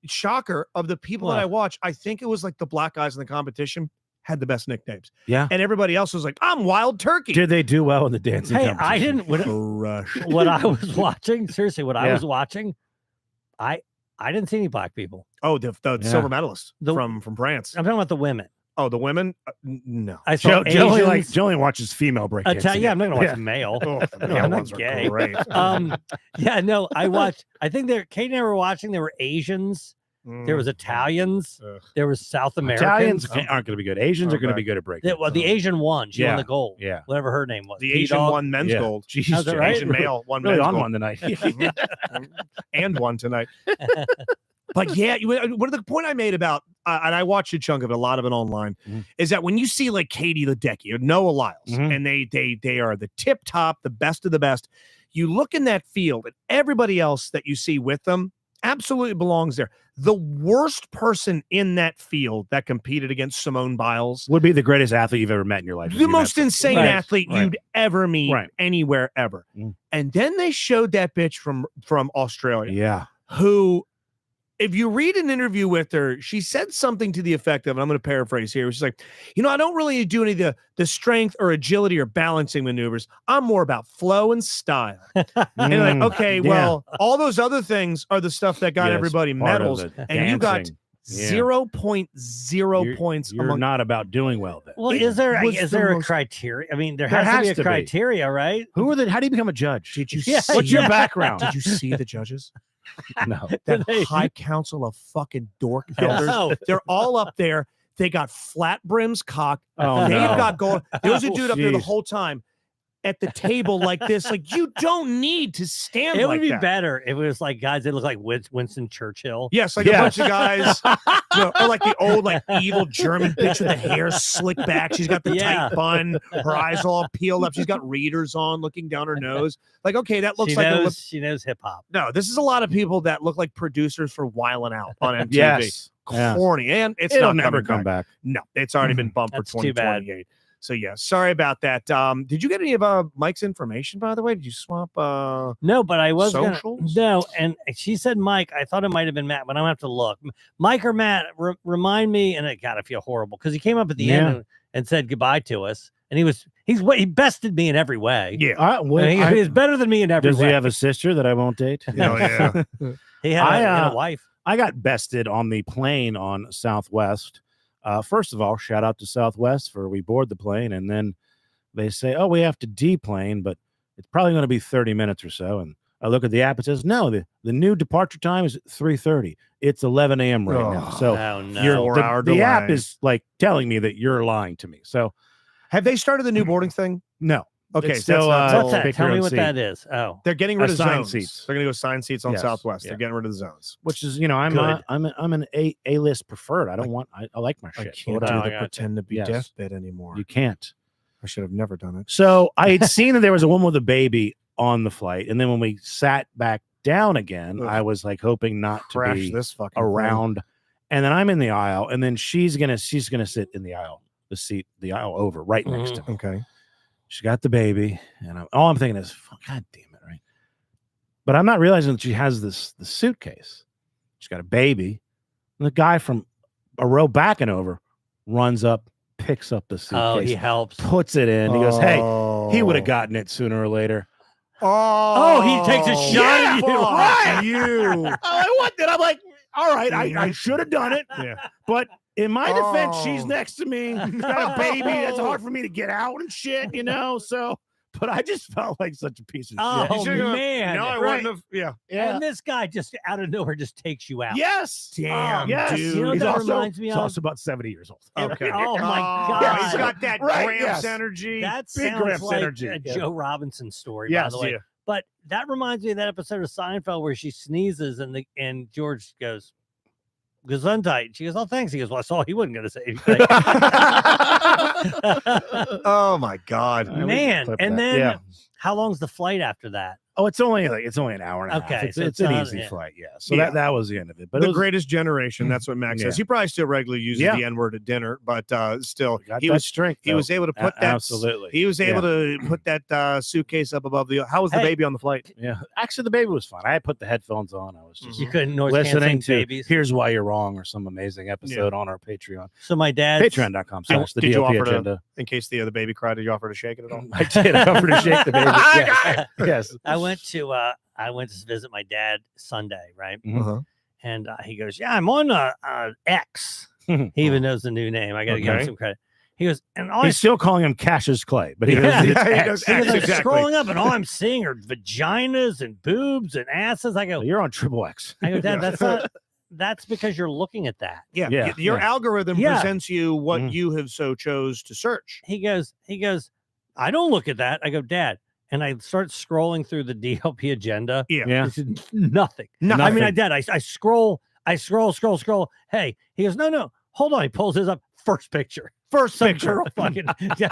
shocker of the people that What? I watch, I think it was like the black guys in the competition had the best nicknames. Yeah. And everybody else was like, I'm Wild Turkey. Did they do well in the dancing Hey, competition? I didn't. Crush. What I was watching, seriously, what I Yeah. was watching, I didn't see any black people. Oh, the Yeah. silver medalist The- from France. I'm talking about the women. Oh, the women? No. I saw Joe only, Asians. Joe only watches female breakdancing. Yeah, I'm not gonna watch Yeah. male. Oh, the I'm male not ones are gay. great. Yeah, no, I watched. I think Kate and I were watching. There were Asians. There was Italians. Ugh. There was South Italians Americans. aren't going to be good. Asians are going to Okay. be good at breakdancing. Well, the Asian won. She won Yeah. the gold. Yeah. Whatever her name was. the Asian T-Dog. won men's Yeah. gold. Jeez, How's that Joe. right? Asian male won Really men's on gold. one tonight. And one tonight. But yeah, what the point I made about, and I watched a chunk of it, a lot of it online, Mhm. is that when you see like Katie Ledecky or Noah Lyles, Mhm. and they are the tip top, the best of the best, you look in that field and everybody else that you see with them, absolutely belongs there. The worst person in that field that competed against Simone Biles Would be the greatest athlete you've ever met in your life. if the you met most someone. insane Right, athlete right. you'd ever meet Right. anywhere ever. Mm. And then they showed that bitch from Australia, Yeah. who, if you read an interview with her, she said something to the effect of, and I'm going to paraphrase here. She's like, I don't really do any of the strength or agility or balancing maneuvers. I'm more about flow and style. And you're like, okay, Yeah. well, all those other things are the stuff that got Yes, everybody part of medals, the and you got dancing. Yeah. 0.0 points You're among. not about doing well then. Well, It is there was is the there a most- criteria? I mean, there There has to be has a to be. criteria, right? How do you become a judge? Did you Yeah, see? What's your yeah. background? Did you see the judges? No. That They- high council of fucking dork Yes. elders. No. They're all up there. They got flat brims cocked. Oh, They've no. got gold. There was a dude up there the Jeez. whole time at the table like this. Like, you don't need to stand It like would be that. better if it was like guys that look like Winston Churchill. Yes, like Yes. a bunch of guys, or like the old, like evil German bitch with the hair slicked back. She's got the Yeah. tight bun, her eyes all peeled up. She's got readers on, looking down her nose. Like, okay, that looks She like knows, she knows hip hop. no. This is a lot of people that look like producers for Wildin' Out on MTV. Yes. Yeah. Corny, and it's It'll not never coming come back. back. No, it's already been bumped That's for too bad. 2028. So yeah, sorry about that. Did you get any of Mike's information, by the way? Did you swap No, but I was Socials? gonna no, and she said Mike. I thought it might have been Matt, but I'm gonna have to look. Mike or Matt, remind me. And it gotta feel horrible because he came up at the end and said goodbye to us, and he bested me in every way. Yeah. I mean, he's better than me in every Does way. he have a sister that I won't date? Oh, yeah. He had I, a wife. I got bested on the plane on Southwest. First of all, shout out to Southwest for we board the plane, and then they say, "Oh, we have to deplane, but it's probably going to be 30 minutes or so." And I look at the app; it says, "No, the new departure time is 3:30. It's 11 a.m. right now." Oh. So Oh no. you're, 4 the, hour the app delay. is like telling me that you're lying to me. So Have they started the new boarding thing? no, Okay, It's so still, that's not What's till- that? pick Tell your me own what seat. that is. Oh, They're getting rid of Assigned zones. seats. They're going to go assigned seats on Yes, Southwest. yeah. They're getting rid of the zones. which is I'm Good. I'm an A-list preferred. I don't want I like my I shit. can't But do Oh, the gotcha. pretend to be Yes. deathbed anymore. you can't. I should have never done it. So I had seen that there was a woman with a baby on the flight, and then when we sat back down again, Ugh. I was like hoping not to Crash be this fucking thing. around. And then I'm in the aisle, and then she's gonna sit in the aisle, the aisle over, right next to me. Okay. She got the baby, and all I'm thinking is, God damn it, right? But I'm not realizing that she has the suitcase. She's got a baby, and the guy from a row back and over runs up, picks up the suitcase, oh, he helps. puts it in. He goes, "Hey, he would have Oh. gotten it sooner or later." Oh, he takes a shot at you. Right. You. I want that. I'm like, all right, I should have done it. Yeah. But in my defense, she's Oh. next to me. Got a baby. That's hard for me to get out and shit, So, but I just felt like such a piece of Oh, shit. You should've gone, man. No, I Right. wouldn't have. Yeah. And this guy just out of nowhere just takes you out. Yes. Damn, yes. dude. You know what He's that also, reminds me he's of? also about 70 years old. Okay. Oh, my Yeah, he's God. got that Right, Gramps yes. energy. That Big sounds Gramps like energy, a yeah. Joe Robinson story, Yes, by the way. yeah. But that reminds me of that episode of Seinfeld where she sneezes and George goes, Gesundheit. She goes, "Oh, thanks." He goes, "Well, I saw he wasn't going to say anything." Oh my God. we can Man, clip and that. then Yeah. how long's the flight after that? Oh, it's only an hour and a half. Okay, It's, so it's it's an not- easy yeah. flight. Yeah. So Yeah. that was the end of it. But The it was, greatest generation. That's what Max says. Yeah. He probably still regularly uses Yeah. the N word at dinner, but still, got he that was strength. he though. was able to put that. Absolutely. He was able to put that suitcase up above the. How was the Hey. baby on the flight? Yeah. Actually, the baby was fine. I had put the headphones on. I was just You couldn't noise listening canceling to babies. Here's Why You're Wrong or some amazing episode on our Patreon. So my dad, Patreon.com/the Did you DOP offer to- agenda. In case the baby cried, did you offer to shake it at all? I did. I offered to shake the baby. Yes. Yes. I went to visit my dad Sunday, right? Mhm. Uh-huh. And he goes, "Yeah, I'm on X." He even knows the new name. I got to give him Okay. some credit. He goes, and all He's still calling him Cassius Clay, but he Yeah. knows it's Yeah, he X. knows he goes, X, I'm exactly. scrolling up, and all I'm seeing are vaginas and boobs and asses. I go, You're on triple X. I go, Dad, Yeah. that's not. That's because you're looking at that. Yeah. Yeah, Your yeah. algorithm Yeah. presents you what Mhm. you have so chose to search. He goes, I don't look at that. I go, Dad, and I start scrolling through the DLP agenda. Yeah. Yeah. It's nothing. No, I mean, Nothing. I scroll. Scroll. Hey, he goes, no, hold on. He pulls his up. First picture. First Some picture. girl fucking.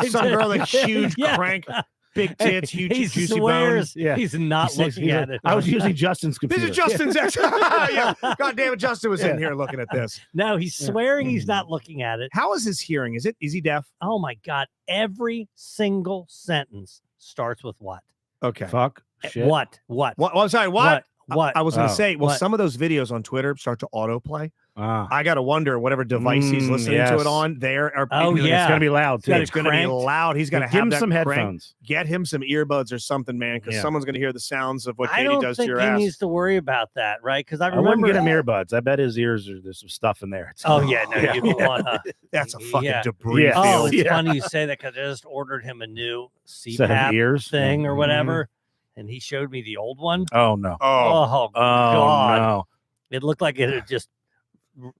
Some girl, like huge Yeah. crank. big tits, huge, He juicy swears Yeah. he's not looking He's at like, it. I was using Justin's computer. This is Justin's ex. Yeah. God damn it, Justin was in here looking at this. No, he's swearing he's not looking at it. How is his hearing? Is he deaf? Oh my God. Every single sentence starts with what? Okay. Fuck. Shit. What? What? I'm sorry. What? What? I was going to Oh. say, well, What? some of those videos on Twitter start to autoplay. Ah. I got to wonder whatever device he's listening to yes. it on. There are Oh, people- yeah. It's gonna be loud too. It's going to be cranked. loud. He's going to Give have him that some cranked. headphones. Get him some earbuds or something, man, because Yeah. someone's going to hear the sounds of what I Katie don't does to think your he ass. needs to worry about that, right? Because I I wouldn't remember. get him earbuds. I bet his ears there's some stuff in there. It's Oh yeah, no, Yeah. you don't want to. That's a fucking Yeah. debris Yeah. Oh, field. it's Yeah. funny you say that because I just ordered him a new set of CPAP ears thing or Mhm. whatever, and he showed me the old one. Oh no. Oh, Oh, Oh God. no. It looked like it had just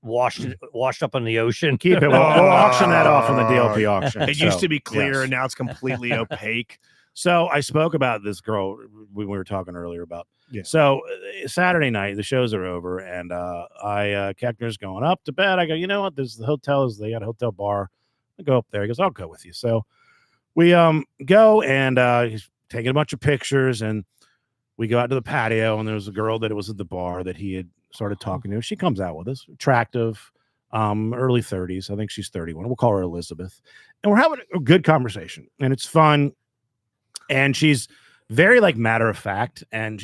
washed up in the ocean. Keep it. We'll auction that off on the DLP auction. it used So, to be clear, yes. and now it's completely opaque. So I spoke about this girl we were talking earlier about. Yeah. So Saturday night, the shows are over, and Koechner's going up to bed. I go, you know what? There's the hotels. They got a hotel bar. I go up there. He goes, I'll go with you. So we go, and he's taking a bunch of pictures, and we go out to the patio, and there's a girl that was at the bar that he had started talking to. She comes out with us, attractive, early 30s. I think she's 31. We'll call her Elizabeth. And we're having a good conversation, and it's fun. And she's very like matter of fact, and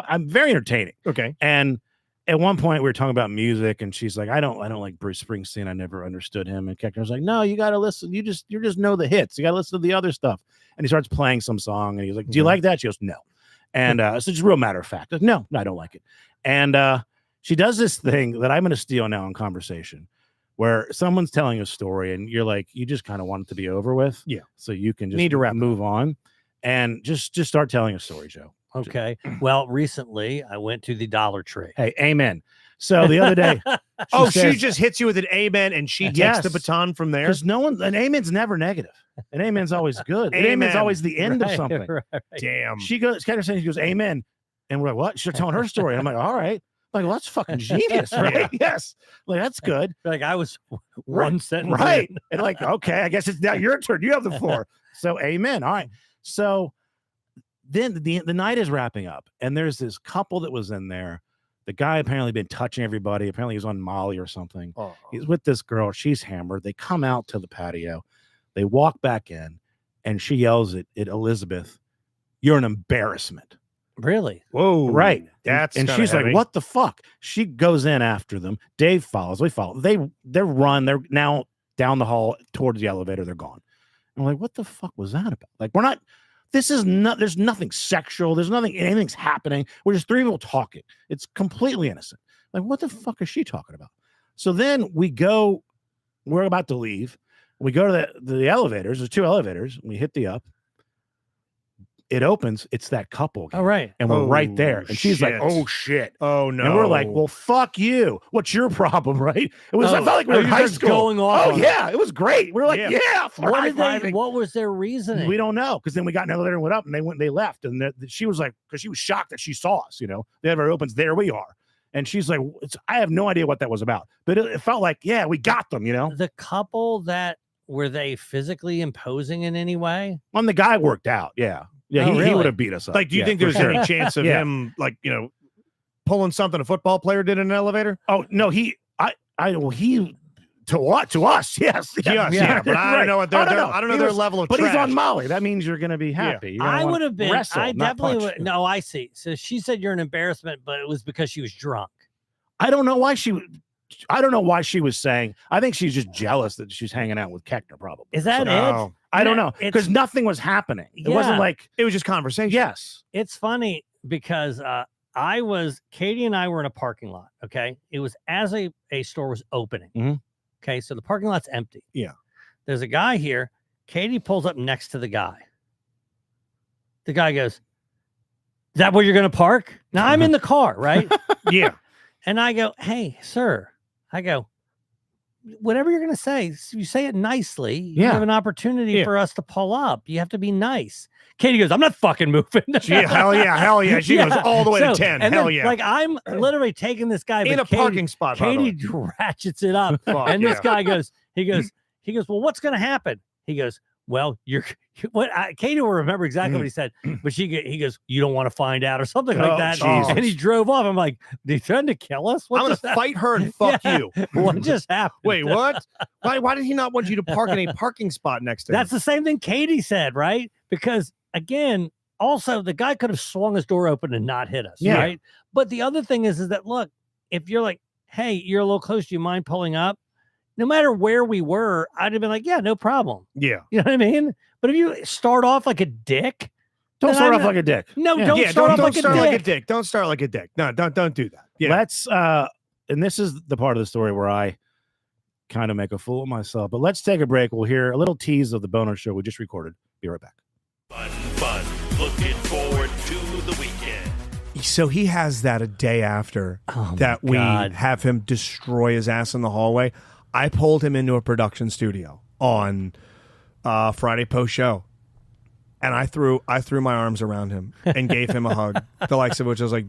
I'm very entertaining. Okay. And at one point we were talking about music, and she's like, I don't like Bruce Springsteen. I never understood him. And Koechner's like, no, you got to listen. You just know the hits. You got to listen to the other stuff. And he starts playing some song, and he's like, do you like that? She goes, no. And so just real matter of fact. No, I don't like it. And she does this thing that I'm going to steal now in conversation, where someone's telling a story, and you're like, you just kind of want it to be over with. Yeah. So you can just Need to wrap it move on. And just start telling a story, Joe. Okay. Well, recently I went to the Dollar Tree. Hey, amen. So the other day, She says- just hits you with an amen, and she takes Yes. the baton from there. because an amen's never negative. An amen's always good. An amen's Amen. always the end of Right, something. right. Damn. She goes, kind of saying, she goes, amen. And we're like, what? She's telling her story. And I'm like, all right. I'm like, well, that's fucking genius, right? Yes. Like, that's good. Like I was one sentence. Right. in. And like, okay, I guess it's now your turn. You have the floor. So amen. All right. So then the night is wrapping up, and there's this couple that was in there. The guy apparently been touching everybody. Apparently he was on Molly or something. Oh. He's with this girl. She's hammered. They come out to the patio. They walk back in, and she yells at Elizabeth, "You're an embarrassment." Really? Whoa. Right. That's and kinda she's heavy. like, what the fuck? She goes in after them. Dave follows. We follow. They run. They're now down the hall towards the elevator. They're gone. And we're like, what the fuck was that about? Like, we're not, this is not, there's nothing sexual. There's nothing, anything's happening. We're just three people talking. It's completely innocent. Like, what the fuck is she talking about? So then we're about to leave. We go to the elevators. There's two elevators. We hit the up. It opens. It's that couple again. All right. And we're right Oh, there. And she's like, shit. oh shit. Oh no. And we're like, well, fuck you. What's your problem, right? It was, I Oh, felt like we were in you're high just school. going off Oh, on it. yeah. It was great. We were like, Yeah. yeah. What did they? high-fiving. What was their reasoning? We don't know. Because then we got in the elevator and went up, and they left. And she was like, because she was shocked that she saw us, the elevator opens, there we are. And she's like, I have no idea what that was about. But it felt like, yeah, we got them, The couple that were they physically imposing in any way? When the guy worked out. Yeah. Yeah. Oh, he really? would have beat us up. Like, do you Yeah, think for there's sure. any chance of Yeah. him, like, pulling something a football player did in an elevator? Oh, no, to us, yes. Yeah, but I don't know what I don't know their level of But he's on trash. Molly. That means you're going to be happy. You're gonna I wanna would have been. wrestle, I not definitely punch. would. No, I see. So she said you're an embarrassment, but it was because she was drunk. I don't know why she was saying. I think she's just jealous that she's hanging out with Koechner. Probably Is that So, it? No. I don't Yeah, know it's- because nothing was happening. It wasn't Yeah. like It was just conversation. yes. It's funny because Katie and I were in a parking lot. Okay. It was as a store was opening. Mhm. Okay. So the parking lot's empty. Yeah. There's a guy here. Katie pulls up next to the guy. The guy goes, "Is that where you're going to park?" Now I'm in the car, right? Yeah. And I go, "Hey, sir," I go, "whatever you're going to say, you say it nicely. You Yeah. have an opportunity Yeah. for us to pull up. You have to be nice." Katie goes, "I'm not fucking moving." Hell yeah. She goes all the way to So, 10. and Hell then, yeah. Like I'm literally taking this guy in but a parking spot. by the way. Katie ratchets it up. Fuck And this yeah. guy goes, he goes, well, what's going to happen? He goes, well, Katie will remember exactly what he said, but he goes, you don't want to find out or something like that. Jesus. And he drove off. I'm like, did he threaten to kill us? I'm going to fight her and fuck you. What just happened? Wait, what? Why did he not want you to park in a parking spot next to him? That's the same thing Katie said, right? Because again, also the guy could have swung his door open and not hit us, right? But the other thing is that, look, if you're like, hey, you're a little close, do you mind pulling up? No matter where we were, I'd have been like, yeah, no problem. Yeah. You know what I mean? But if you start off like a dick, don't start off like a dick. No, don't start off like a dick. Don't start like a dick. No, don't do that. Yeah. Let's and this is the part of the story where I kind of make a fool of myself. But let's take a break. We'll hear a little tease of the bonus show we just recorded. Be right back. Fun. Looking forward to the weekend. So he has that a day after that we have him destroy his ass in the hallway. I pulled him into a production studio on Friday post show, and I threw my arms around him and gave him a hug. The likes of which I was like,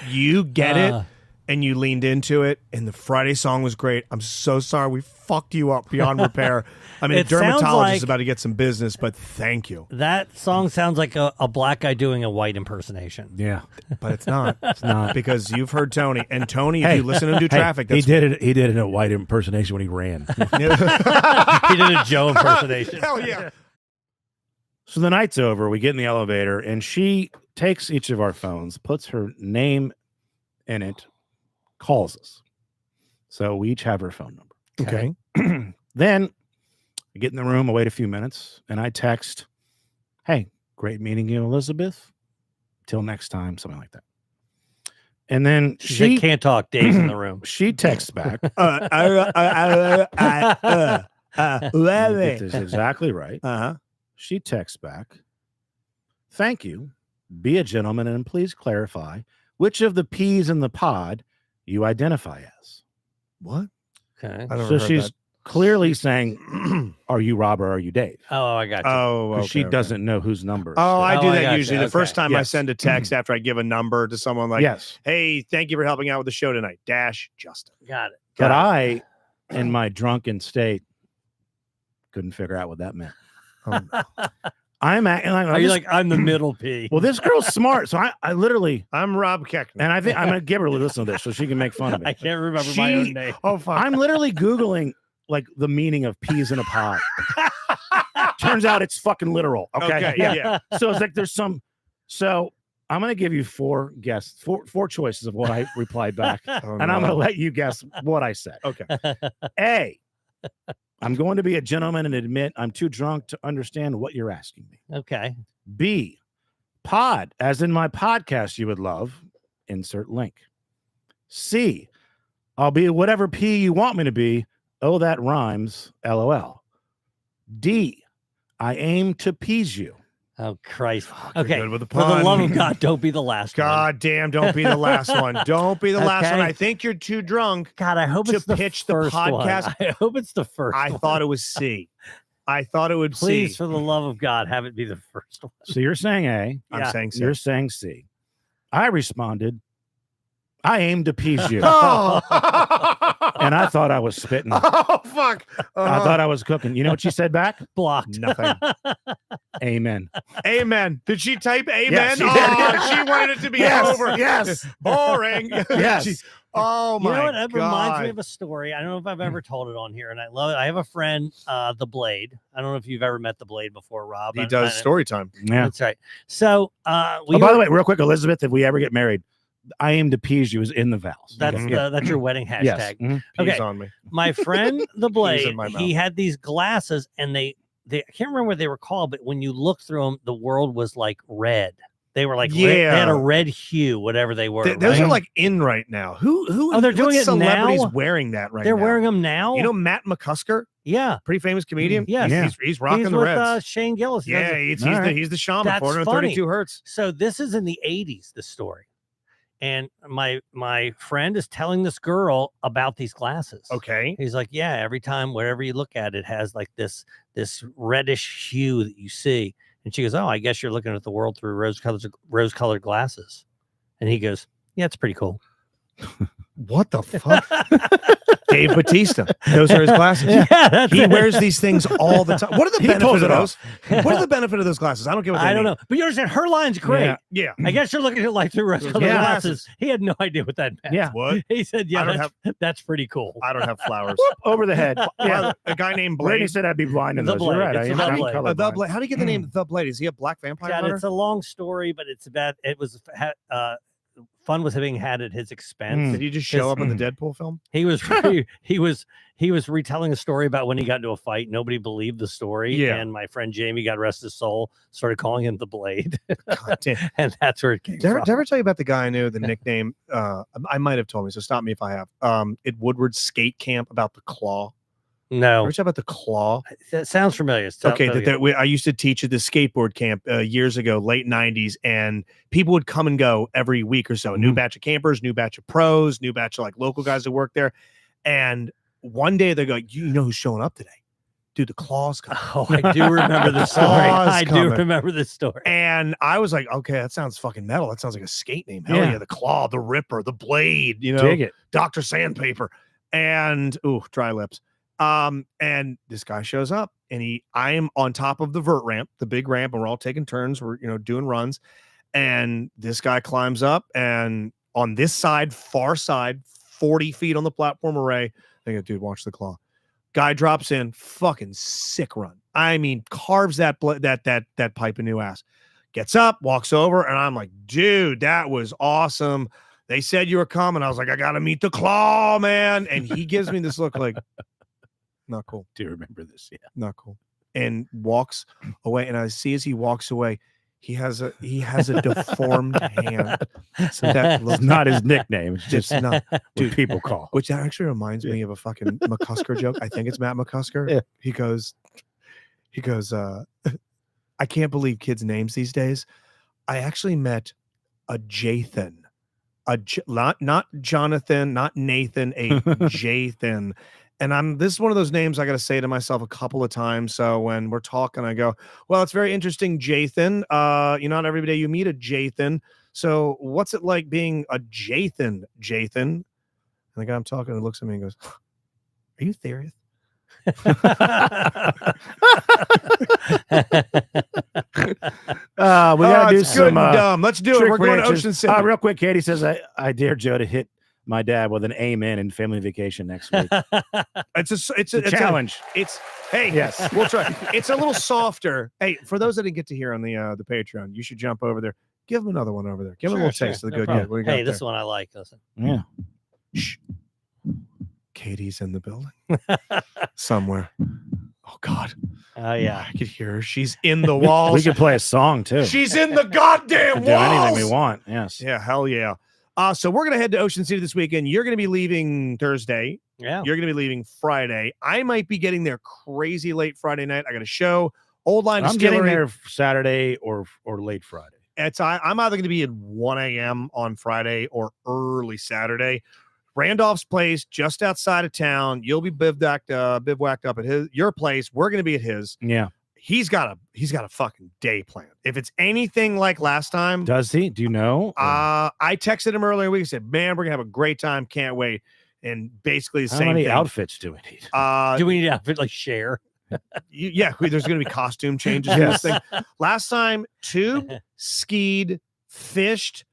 "You get it," and you leaned into it. And the Friday song was great. I'm so sorry we fucked you up beyond repair. I mean, a dermatologist is about to get some business, but thank you. That song sounds like a black guy doing a white impersonation. Yeah, but it's not. It's not, because you've heard Tony, and Tony, if you listen to him do traffic, he did it. He did it in a white impersonation when he ran. He did a Joe impersonation. Hell yeah. So the night's over. We get in the elevator, and she takes each of our phones, puts her name in it, calls us. So we each have her phone number. Okay. Then I get in the room, I wait a few minutes, and I text, "Hey, great meeting you, Elizabeth. Till next time," something like that. And then she can't talk. Dave's in the room. She texts back. This is exactly right. She texts back, "Thank you. Be a gentleman and please clarify which of the peas in the pod you identify as." What? Okay. So she's clearly saying, "Are you Rob or are you Dave?" Oh, I got you. Oh, okay, she doesn't know whose number. Oh, I do that usually. You. The first time I Yes. send a text after I give a number to someone, like, yes. "Hey, thank you for helping out with the show tonight. Justin." Got it. But I, in my drunken state, couldn't figure out what that meant. I'm acting like, Are you like, I'm the middle P? well, this girl's smart. So I literally, I'm Rob Koechner. and I think I'm going to give her a listen to this so she can make fun of me. I can't remember my own name. Oh, fuck. I'm literally Googling like the meaning of peas in a pod. Turns out it's fucking literal. Okay. Yeah. So it's like there's some. So I'm going to give you four choices of what I replied back. Oh, And I'm going to let you guess what I said. Okay. A, I'm going to be a gentleman and admit I'm too drunk to understand what you're asking me. Okay. B, pod, as in my podcast you would love. Insert link. C, I'll be whatever P you want me to be. Oh, that rhymes. LOL. D, I aim to pease you. Oh, Christ. You're Okay. good with the For the pun. love of God, don't be the last one. God damn, don't be the last one. Don't be the last one. Okay. I think you're too drunk. God, I hope to it's the pitch the first podcast. One. I hope it's the first I one. thought it was C. I thought it would Please, C. for the love of God, have it be the first one. So you're saying A. I'm Yeah. saying C. You're saying C. I responded, I aim to pease you. Oh. And I thought I was spitting. Oh, fuck. I thought I was cooking. You know what she said back? Blocked. Nothing. Amen. Amen. Did she type amen? Yes, she did. She wanted it to be Yes, over. yes. Boring. Yes. Oh, my You know what? It reminds me God. of a story. I don't know if I've ever told it on here, and I love it. I have a friend, the Blade. I don't know if you've ever met the Blade before, Rob. He does story time. Yeah. That's right. So, By the way, real quick, Elizabeth, if we ever get married, I aim to pease you is in the vows. that's Okay. that's your wedding hashtag. Yes. Mhm. Okay. He's on me. My friend, the in Blade, my he mouth. had these glasses, and they I can't remember what they were called, but when you look through them, the world was like red. They were like red, they had a Yeah. red hue, whatever they were. Those right? are like in right now. Who? Oh, they're what doing it celebrities now? wearing that right They're now? wearing them now. You know Matt McCusker, yeah, pretty famous comedian. yes. Yeah. He's rocking He's the with Reds. Shane Gillis. He does Yeah, it. he's All right. the shaman. That's 432 hertz. So this is in the 80s, this story. And my friend is telling this girl about these glasses. Okay. He's like, yeah, every time, wherever you look at it, has like this reddish hue that you see. And she goes, oh, I guess you're looking at the world through rose-colored glasses. And he goes, yeah, it's pretty cool. What the fuck? Dave Bautista. Those are his glasses. Yeah, that's He it. wears these things all the time. What are the He benefits pulls of it those? What are the benefit of those glasses? I don't get what they I don't mean. know, but you understand her line's great. Yeah. Yeah. I guess you're looking at life through rose-colored Yeah. glasses. He had no idea what that meant. Yeah. What? He said, "Yeah, I don't that's pretty cool." I don't have flowers. Over the head. Yeah. A guy named Brittany Blade. said I'd be blind in The those. You're Blade. right. It's I am the I'm Blade. colorblind. The Blade. How do you get the name The Blade? Is he a black vampire God, hunter? it's a long story, but it's about it was fun was being had at his expense. Did he just show up in the Deadpool film? He was he was retelling a story about when he got into a fight. Nobody believed the story. Yeah. And my friend Jamie, God rest his soul, started calling him the Blade. God damn. And that's where it came Did I from. ever tell you about the guy I knew, the nickname? I might have told me, so stop me if I have. At Woodward Skate Camp about the claw. No, Ever talk about the claw? that sounds familiar. Okay, I used to teach at this skateboard camp years ago, late 90s, and people would come and go every week or so. A new batch of campers, new batch of pros, new batch of like local guys that work there. And one day they go, you know who's showing up today? Dude, the claw's coming. Oh, I do remember this story. Claw's I do coming. remember this story. And I was like, okay, that sounds fucking metal. That sounds like a skate name. Hell yeah, the Claw, the Ripper, the Blade, you know, Dig it. Dr. Sandpaper. And dry lips. And this guy shows up and I am on top of the vert ramp, the big ramp, and we're all taking turns. We're, doing runs. And this guy climbs up and on this side, far side, 40 feet on the platform array. I go, dude, watch the Claw. Guy drops in, fucking sick run. I mean, carves that pipe a new ass. Gets up, walks over, and I'm like, dude, that was awesome. They said you were coming. I was like, I gotta meet the Claw, man. And he gives me this look like, not cool. Do you remember this? Yeah. Not cool. And walks away. And I see as he walks away, he has a deformed hand. So that It's not his nickname. It's just just not, what people call. which that actually reminds me of a fucking McCusker joke. I think it's Matt McCusker. Yeah. He goes, I can't believe kids' names these days. I actually met a Jathan, not Jonathan, not Nathan, a Jathan. And this is one of those names I got to say to myself a couple of times. So when we're talking, I go, well, it's very interesting, Jathan. Not every day you meet a Jathan. So what's it like being a Jathan? And the guy I'm talking to looks at me and goes, are you serious? We gotta do it's good some and dumb. Let's do it. trick We're going to reactions. Ocean City. Real quick, Katie says I dare Joe to hit my dad with an amen in family vacation next week. It's a challenge. Hey, Yes. we'll try. It's a little softer. Hey, for those that didn't get to hear on the Patreon, you should jump over there. Give them another one over there. Give them a little taste of the good. problem. What do you got Hey, this there? one I like. Listen. Yeah. Shh. Katie's in the building somewhere. Oh God, Oh yeah. I could hear her. She's in the walls. We could play a song too. She's in the goddamn do walls. anything we want. Yes. Yeah, hell yeah. So we're gonna head to Ocean City this weekend. You're gonna be leaving Thursday. Yeah. You're gonna be leaving Friday. I might be getting there crazy late Friday night. I got a show. Old Line I'm getting Distillery. there Saturday or late Friday. I'm either going to be at 1 a.m. on Friday or early Saturday. Randolph's place, just outside of town. You'll be bivouacked up at your place. We're going to be at his. Yeah. He's got a fucking day plan. If it's anything like last time, Does he? Do you know? I texted him earlier in the week and said, "Man, we're gonna have a great time. Can't wait." And basically the How same many thing. outfits do we need? Do we need to outfit like share? There's going to be costume changes. In this thing. Last time, tube, skied, fished,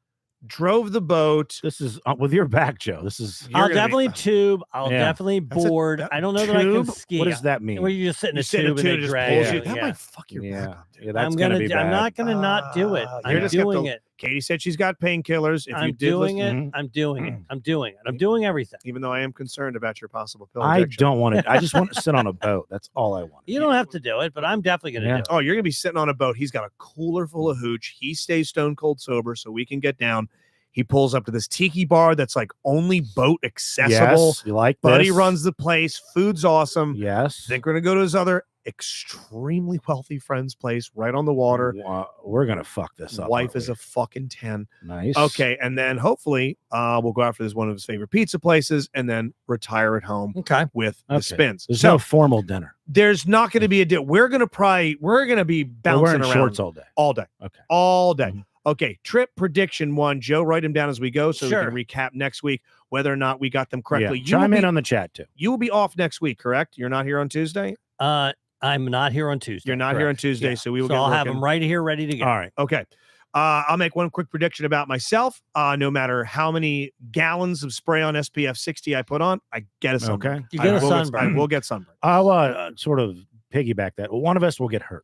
drove the boat. This is with your back, Joe. This is You're I'll gonna be- definitely tube. I'll Yeah. definitely board. I don't know that I can tube. ski. What does that mean? Where you just sit in You a sit in tube and they it just drag pulls you. you. That Yeah. might fuck your back up, dude. Yeah, that's I'm gonna gonna. be I'm bad. not gonna not do it. you're I'm just gonna have doing to- it. Katie said she's got painkillers. If I'm you did doing listen, it. I'm doing it. I'm doing it. I'm doing everything. even though I am concerned about your possible pill I addiction. don't want to. I just want to sit on a boat. That's all I want. You don't have to do it, but I'm definitely gonna Yeah. do it. Oh, you're gonna be sitting on a boat. He's got a cooler full of hooch. He stays stone cold sober, so we can get down. He pulls up to this tiki bar that's like only boat accessible. Yes, you like Buddy this? runs the place. Food's awesome. Yes. I think we're gonna go to his other extremely wealthy friend's place right on the water. We're gonna fuck this up. Wife aren't is we? a fucking 10. nice. Okay, and then hopefully we'll go out for this one of his favorite pizza places and then retire at home Okay. with the Okay. spins. There's So no formal dinner. there's not going to be a deal. We're going to be We're bouncing wearing around shorts all day. all day. Okay. All day. Mhm. Okay, trip prediction 1. Joe, write them down as we go so Sure. we can recap next week whether or not we got them correctly. Yeah. Chime in on the chat too. You will be off next week, correct? You're not here on Tuesday? I'm not here on Tuesday. You're not here on Tuesday, Yeah. so we will So get I'll have working. them right here ready to go. All right. Okay. I'll make one quick prediction about myself. No matter how many gallons of spray on SPF 60 I put on, I get a sunburn. Okay. You get a sunburn. I will get sunburn. I'll sort of piggyback that. Well, one of us will get hurt.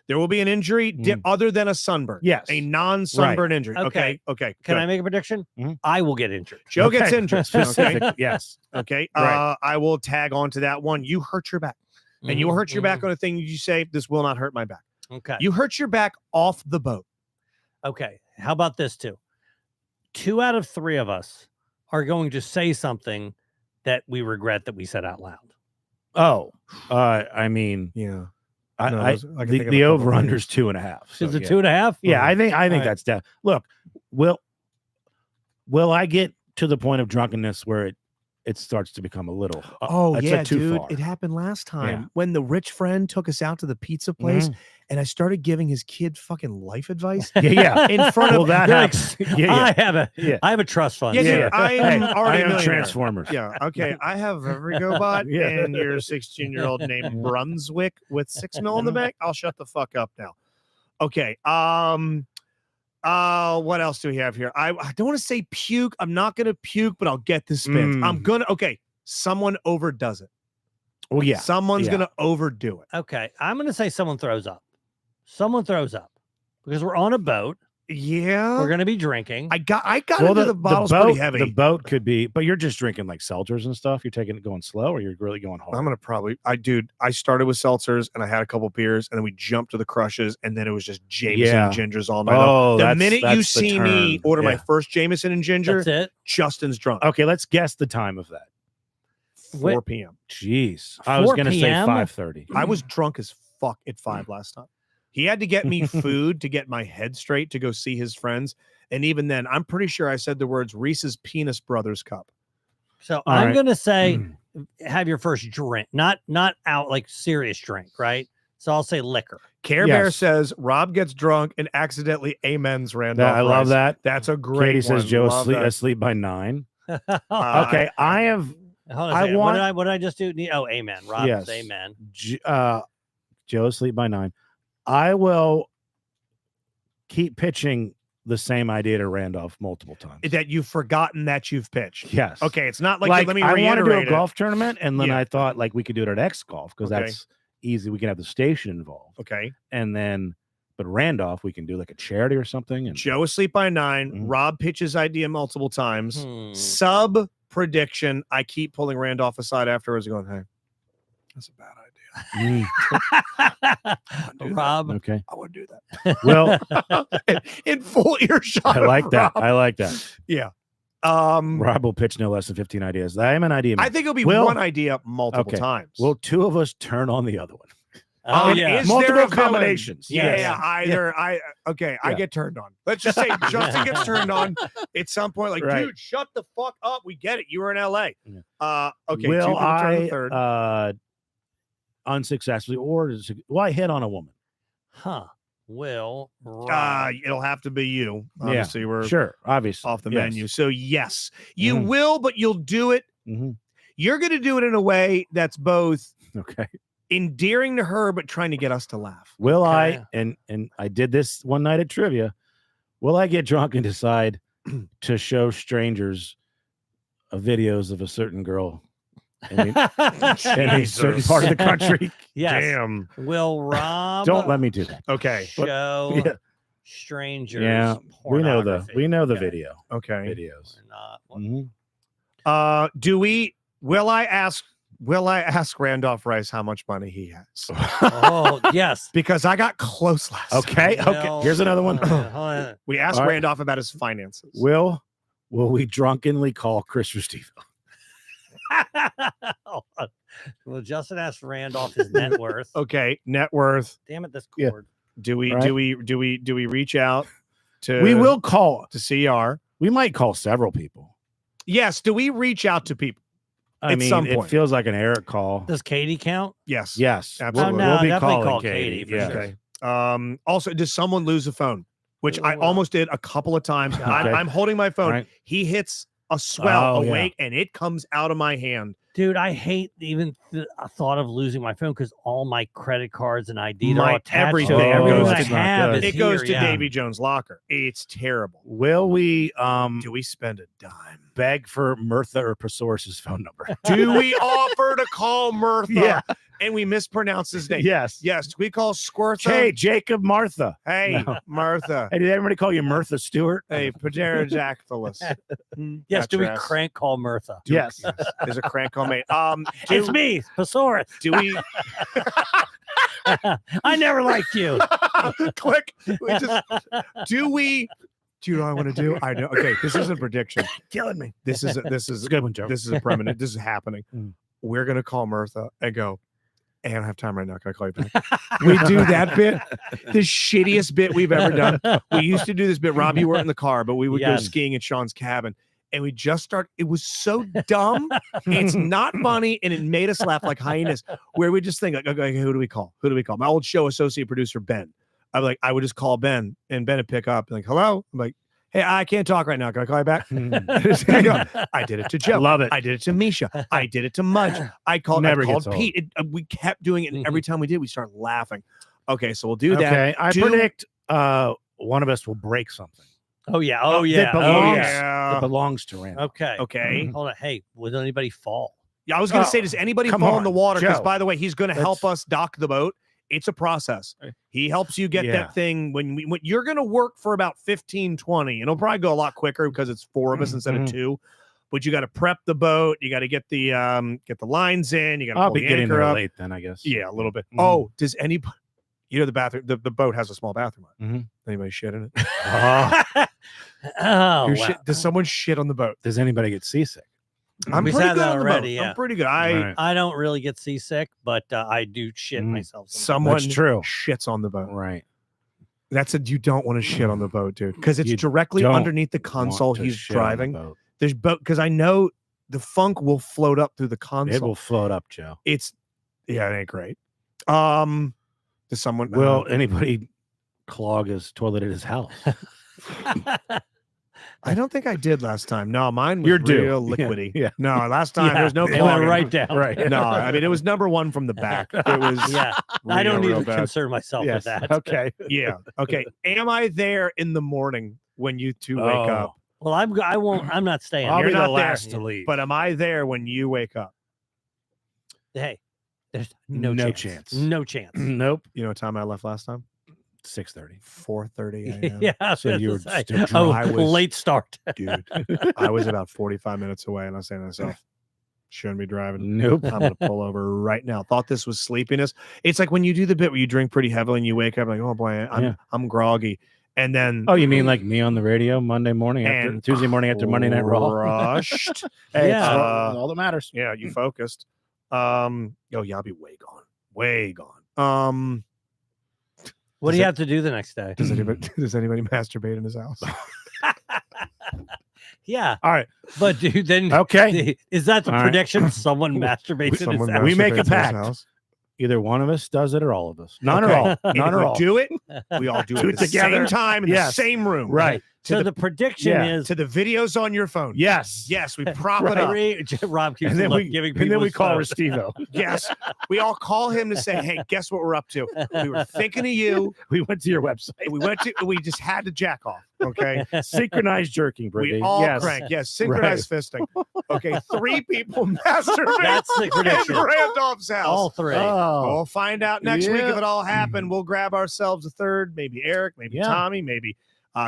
There will be an injury other than a sunburn. Yes. A non-sunburn injury. Okay. Okay. Can good. I make a prediction? Mhm. I will get injured. Joe gets Okay. injured. Okay. Specific. Yes. Okay. Right. I will tag on to that one. You hurt your back. And you will hurt your back on a thing you say, this will not hurt my back. Okay. You hurt your back off the boat. Okay. How about this too? 2 out of 3 of us are going to say something that we regret that we said out loud. Oh, I mean, Yeah. I can think of a the couple over things. under is 2.5. So, Is it yeah. 2.5? Yeah, I think right. that's down. Look, will I get to the point of drunkenness where it starts to become a little? That's too far. It happened last time Yeah. when the rich friend took us out to the pizza place Mhm. and I started giving his kid fucking life advice Yeah, in front Well, of that You're like, happens. Yeah, I have a yeah. I have a trust fund. Yeah, dude, Yeah. I am Hey, already I a am millionaire. Transformers. Yeah. Okay. I have a Rigobot Yeah. and you're a 16-year-old named Brunswick with 6 mil in the bank. I'll shut the fuck up now. Okay. What else do we have here? I don't want to say puke. I'm not gonna puke, but I'll get the spins. I'm gonna someone overdoes it. Well, yeah. Someone's Yeah. gonna overdo it. Okay. I'm going to say someone throws up. Someone throws up because we're on a boat. Yeah. We're going to be drinking. I got Well, into the bottles pretty heavy. The boat could be, but you're just drinking like seltzers and stuff. You're taking it going slow, or you're really going hard. I'm gonna probably I started with seltzers and I had a couple beers and then we jumped to the crushes and then it was just Jameson Yeah. and gingers all night. Oh, The that's- minute you that's the see me turn. order my Yeah. first Jameson and ginger, That's it. Justin's drunk. Okay, let's guess the time of that. 4 p.m. Jeez, I was 4 gonna say p.m.? 5:30. I was drunk as fuck at 5 last time. He had to get me food to get my head straight to go see his friends. And even then, I'm pretty sure I said the words Reese's Penis Brothers cup. So All I'm right. going to say have your first drink, not out like serious drink, right? So I'll say liquor. Care Bear Yes. says Rob gets drunk and accidentally amens Randolph. I love Rice. that. That's a great Katie says one. Joe Love that. asleep by 9. Uh, Okay, I have Hold on a I second. want- What did I just do? Oh, amen. Rob, Yes. amen. Joe asleep by 9. I will keep pitching the same idea to Randolph multiple times. that you've forgotten that you've pitched. Yes. Okay, it's not like, Like, let me I want to do reiterate a it. golf tournament, and then Yeah. I thought like we could do it at X Golf because Okay. that's easy. We can have the station involved, Okay, and then but Randolph we can do like a charity or something. And Joe asleep by 9. Mhm. Rob pitches idea multiple times. Hmm. Sub prediction. I keep pulling Randolph aside afterwards, going, "Hey, that's a bad idea. Mm, Rob, okay. I would do that." Well, in full earshot. I like of that. Rob. I like that. Yeah. Rob will pitch no less than 15 ideas. I am an idea man. I think it'll be Will- one idea multiple Okay. times. Will 2 of us turn on the other one? oh, yeah. Is there Multiple a villain? combinations. Yeah, Yes. either I Yeah. get turned on. Let's just say Justin gets turned on at some point. Like, Right. dude, shut the fuck up. We get it. You were in LA. Yeah. Okay. 2 Will people turn the third. I unsuccessfully I hit on a woman? Huh. Will Rob. It'll have to be you. Yeah, Obviously, we're Sure, obviously off the yes. menu. So yes, you Mhm. will, but you'll do it. Mhm. You're going to do it in a way that's both Okay. endearing to her, but trying to get us to laugh. Will Okay. I and I did this one night at trivia. Will I get drunk and decide to show strangers videos of a certain girl in a certain part of the country? Yes. Damn. Will Rob Don't let me do that. Okay. show Yeah. strangers Yeah, we know the pornography? video Okay. videos. Or not. Mhm. Will I ask Randolph Rice how much money he has? Oh, yes. Because I got close last time. Okay. Will- Here's another one. hold on. We asked All right. Randolph about his finances. Will we drunkenly call Chris Restivo? Well, Justin asked Randolph his net worth. Okay, net worth. Damn it, this Yeah. cord. Do we Right. do we reach out to We will call. to CR? We might call several people. Yes, do we reach out to people? I At mean, some it point. feels like an Eric call. Does Katie count? Yes. Yes, Absolutely. Oh, no, we'll be definitely calling call Katie. Katie for Yeah. sure. Okay. Also, does someone lose a phone? which I almost did a couple of times. I'm holding my phone. Right. He hits a swell Oh, awake, and it comes out of my hand. Dude, I hate even the thought of losing my phone because all my credit cards and ID are all attached everything. to it. Everything I That's not have good. is It goes here, to Davy Jones' locker. It's terrible. Will we Do we spend a dime? beg for Mirtha or Pesaurus's phone number? Do we offer to call Mirtha? Yeah. And we mispronounce his name. Yes. Yes. Do we call Squirtha? Hey, Jacob Martha. Hey, No. Martha. Hey, did everybody call you Mirtha Stewart? Hey, Paderojactylus. Yes, do we Gotcha. crank call Mirtha? Yes. There's a crank call mate. It's me, Pesaurus. Do we I never liked you. click? Do you know what I want to do? I know. Okay, this isn't a prediction. Killing me. This is It's a good one, Joe. this is a permanent. This is happening. Mm. We're gonna call Mirtha and go. Hey, I don't have time right now. Can I call you back? We do that bit, the shittiest bit we've ever done. We used to do this bit. Rob, you were in the car, but we would go Yes. skiing at Sean's cabin, and we just start. It was so dumb. It's not funny, and it made us laugh like hyenas. Where we just think, like, okay, who do we call? Who do we call? My old show associate producer Ben. I would just call Ben, and Ben would pick up, like, hello. I'm like, hey, I can't talk right now. Can I call you back? I go, I did it to Joe. Love it. I did it to Misha. I did it to Mudge. I called Never called gets old. Pete. We kept doing it, and every time we did, we start laughing. Okay, so we'll do that. Okay. I Do- predict one of us will break something. Oh yeah. Oh yeah. That Oh belongs, yeah. that belongs to Randall. Okay. Okay. Hold on. Hey, would anybody fall? Yeah, I was going to Oh, say, does anybody come fall in the on, water? Because, Joe. by the way, he's going to help us dock the boat. It's a process. He helps you get Yeah. that thing when you're going to work for about 15, 20, and it'll probably go a lot quicker because it's 4 of us instead of 2. But you got to prep the boat. You got to get the lines in. You got to I'll pull be the getting anchor there up. late then, I guess. Yeah, a little bit. Mhm. Oh, does anybody? You know the bathroom. The boat has a small bathroom. Mhm. Anybody shit in it? Oh, Oh, Your wow. shit- does someone shit on the boat? does anybody get seasick? I'm We've pretty had good that on the already, boat. yeah. I'm pretty good. Right. I don't really get seasick, but I do shit Mm. myself. sometimes. Someone That's true. shits on the boat. Right. That's you don't want to shit on the boat, dude, because it's You directly don't underneath the console Want to he's shit on the driving. boat. There's boat because I know the funk will float up through the console. It will float up, Joe. It's yeah, it ain't great. Does someone Will anybody clog his toilet at his house? I don't think I did last time. No, mine was You're due. real Yeah, liquidy. yeah. No, last time there was no it went clogging. right down. Right. No, I mean it was number 1 from the back. It was Yeah, I don't real need to bad. concern myself Yes. with that. Okay. Yeah. Okay. Am I there in the morning when you two wake Oh. up? Well, I won't. I'm not staying. I'll You're be the not there, last to leave. But am I there when you wake up? Hey, there's no, No chance. chance. No chance. Nope. You know what time I left last time? 6:30. 4:30 a.m. Yeah. So you were that's still right. Oh, I was- late start. Dude, I was about 45 minutes away, and I was saying to myself, shouldn't be driving. Nope. I'm gonna pull over right now. Thought this was sleepiness. It's like when you do the bit where you drink pretty heavily and you wake up like, oh boy, I'm groggy, and then Oh, you mean like me on the radio Monday morning after And Tuesday morning after Monday Night Raw? rushed. Hey, Yeah. it's all that matters. Yeah, you focused. Oh yeah, I'll be way gone. Way gone. What Does do you it- have to do the next day? Does anybody masturbate in his house? Yeah, All right. but dude, then Okay. is that the All right. prediction? Someone masturbates in his Someone house. We make a masturbates in his pact. house. Either one of us does it or all of us. None Okay. or all. And None if or we all. do it, we all do it Do at it the together. same time in Yes. the same room. Right. To So the, the prediction yeah, is to the videos on your phone. Yes. Yes, we prop it Right. up. Rob keeps And then we giving people and then we his call phone. Restivo. Yes. We all call him to say, hey, guess what we're up to? We were thinking of you. We went to your website. We just had to jack off. Okay. Synchronized jerking, We Brigade. all yes. crank. Yes. Synchronized fisting. Okay. 3 people masturbate That's the in prediction. Randolph's house. All 3. Oh. We'll find out next week Yeah. if it all happened. We'll grab ourselves a third, maybe Eric, maybe Yeah. Tommy, maybe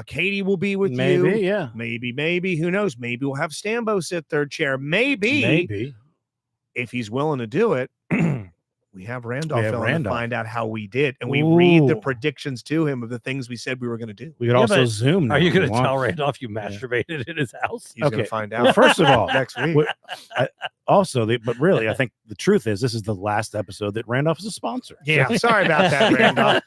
Katie will be with Maybe, you. yeah. Maybe, who knows? Maybe we'll have Stambo sit third chair. Maybe. If he's willing to do it, we have Randolph, We have on to Randolph. find out how we did. And we read the Ooh. predictions to him of the things we said we were going to do. We could Yeah, also but Zoom. now Are you if we going to want. tell Randolph you masturbated in his house? He's going Okay. to find Well, out first of all, next week. we- also, but really, I think the truth is this is the last episode that Randolph is a sponsor. Yeah, sorry about that, Randolph.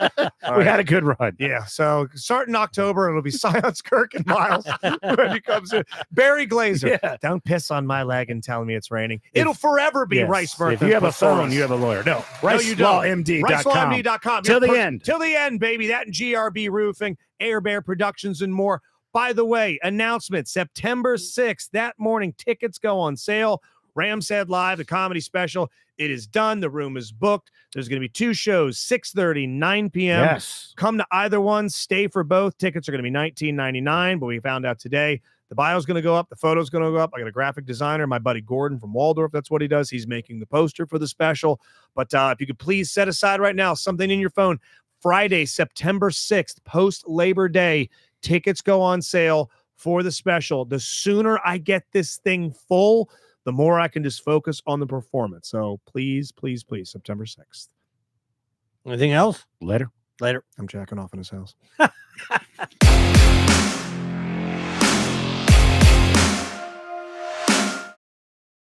We had a good run. Yeah, so starting October, it'll be Silence Kirk and Miles when he comes in. Barry Glazer, Yeah. don't piss on my leg and tell me it's raining. It'll forever be Yes. Rice Burton. If you have a phone, Performance. you have a lawyer. No, you don't. RiceLawMD.com. RiceLawMD.com. Till the end. Till the end, baby. That and GRB Roofing, Air Bear Productions, and more. By the way, announcement, September 6th, that morning, tickets go on sale. Rams Head Live, the comedy special. It is done. The room is booked. There's going to be 2 shows, 6:30, 9 p.m. Yes. Come to either one. Stay for both. Tickets are going to be $19.99, but we found out today the bio's going to go up. The photo's going to go up. I got a graphic designer, my buddy Gordon from Waldorf. That's what he does. He's making the poster for the special. But if you could please set aside right now something in your phone. Friday, September 6th, post-Labor Day, tickets go on sale for the special. The sooner I get this thing full, the more I can just focus on the performance. So please, please, please, September 6th. Anything else? Later. Later. I'm jacking off in his house.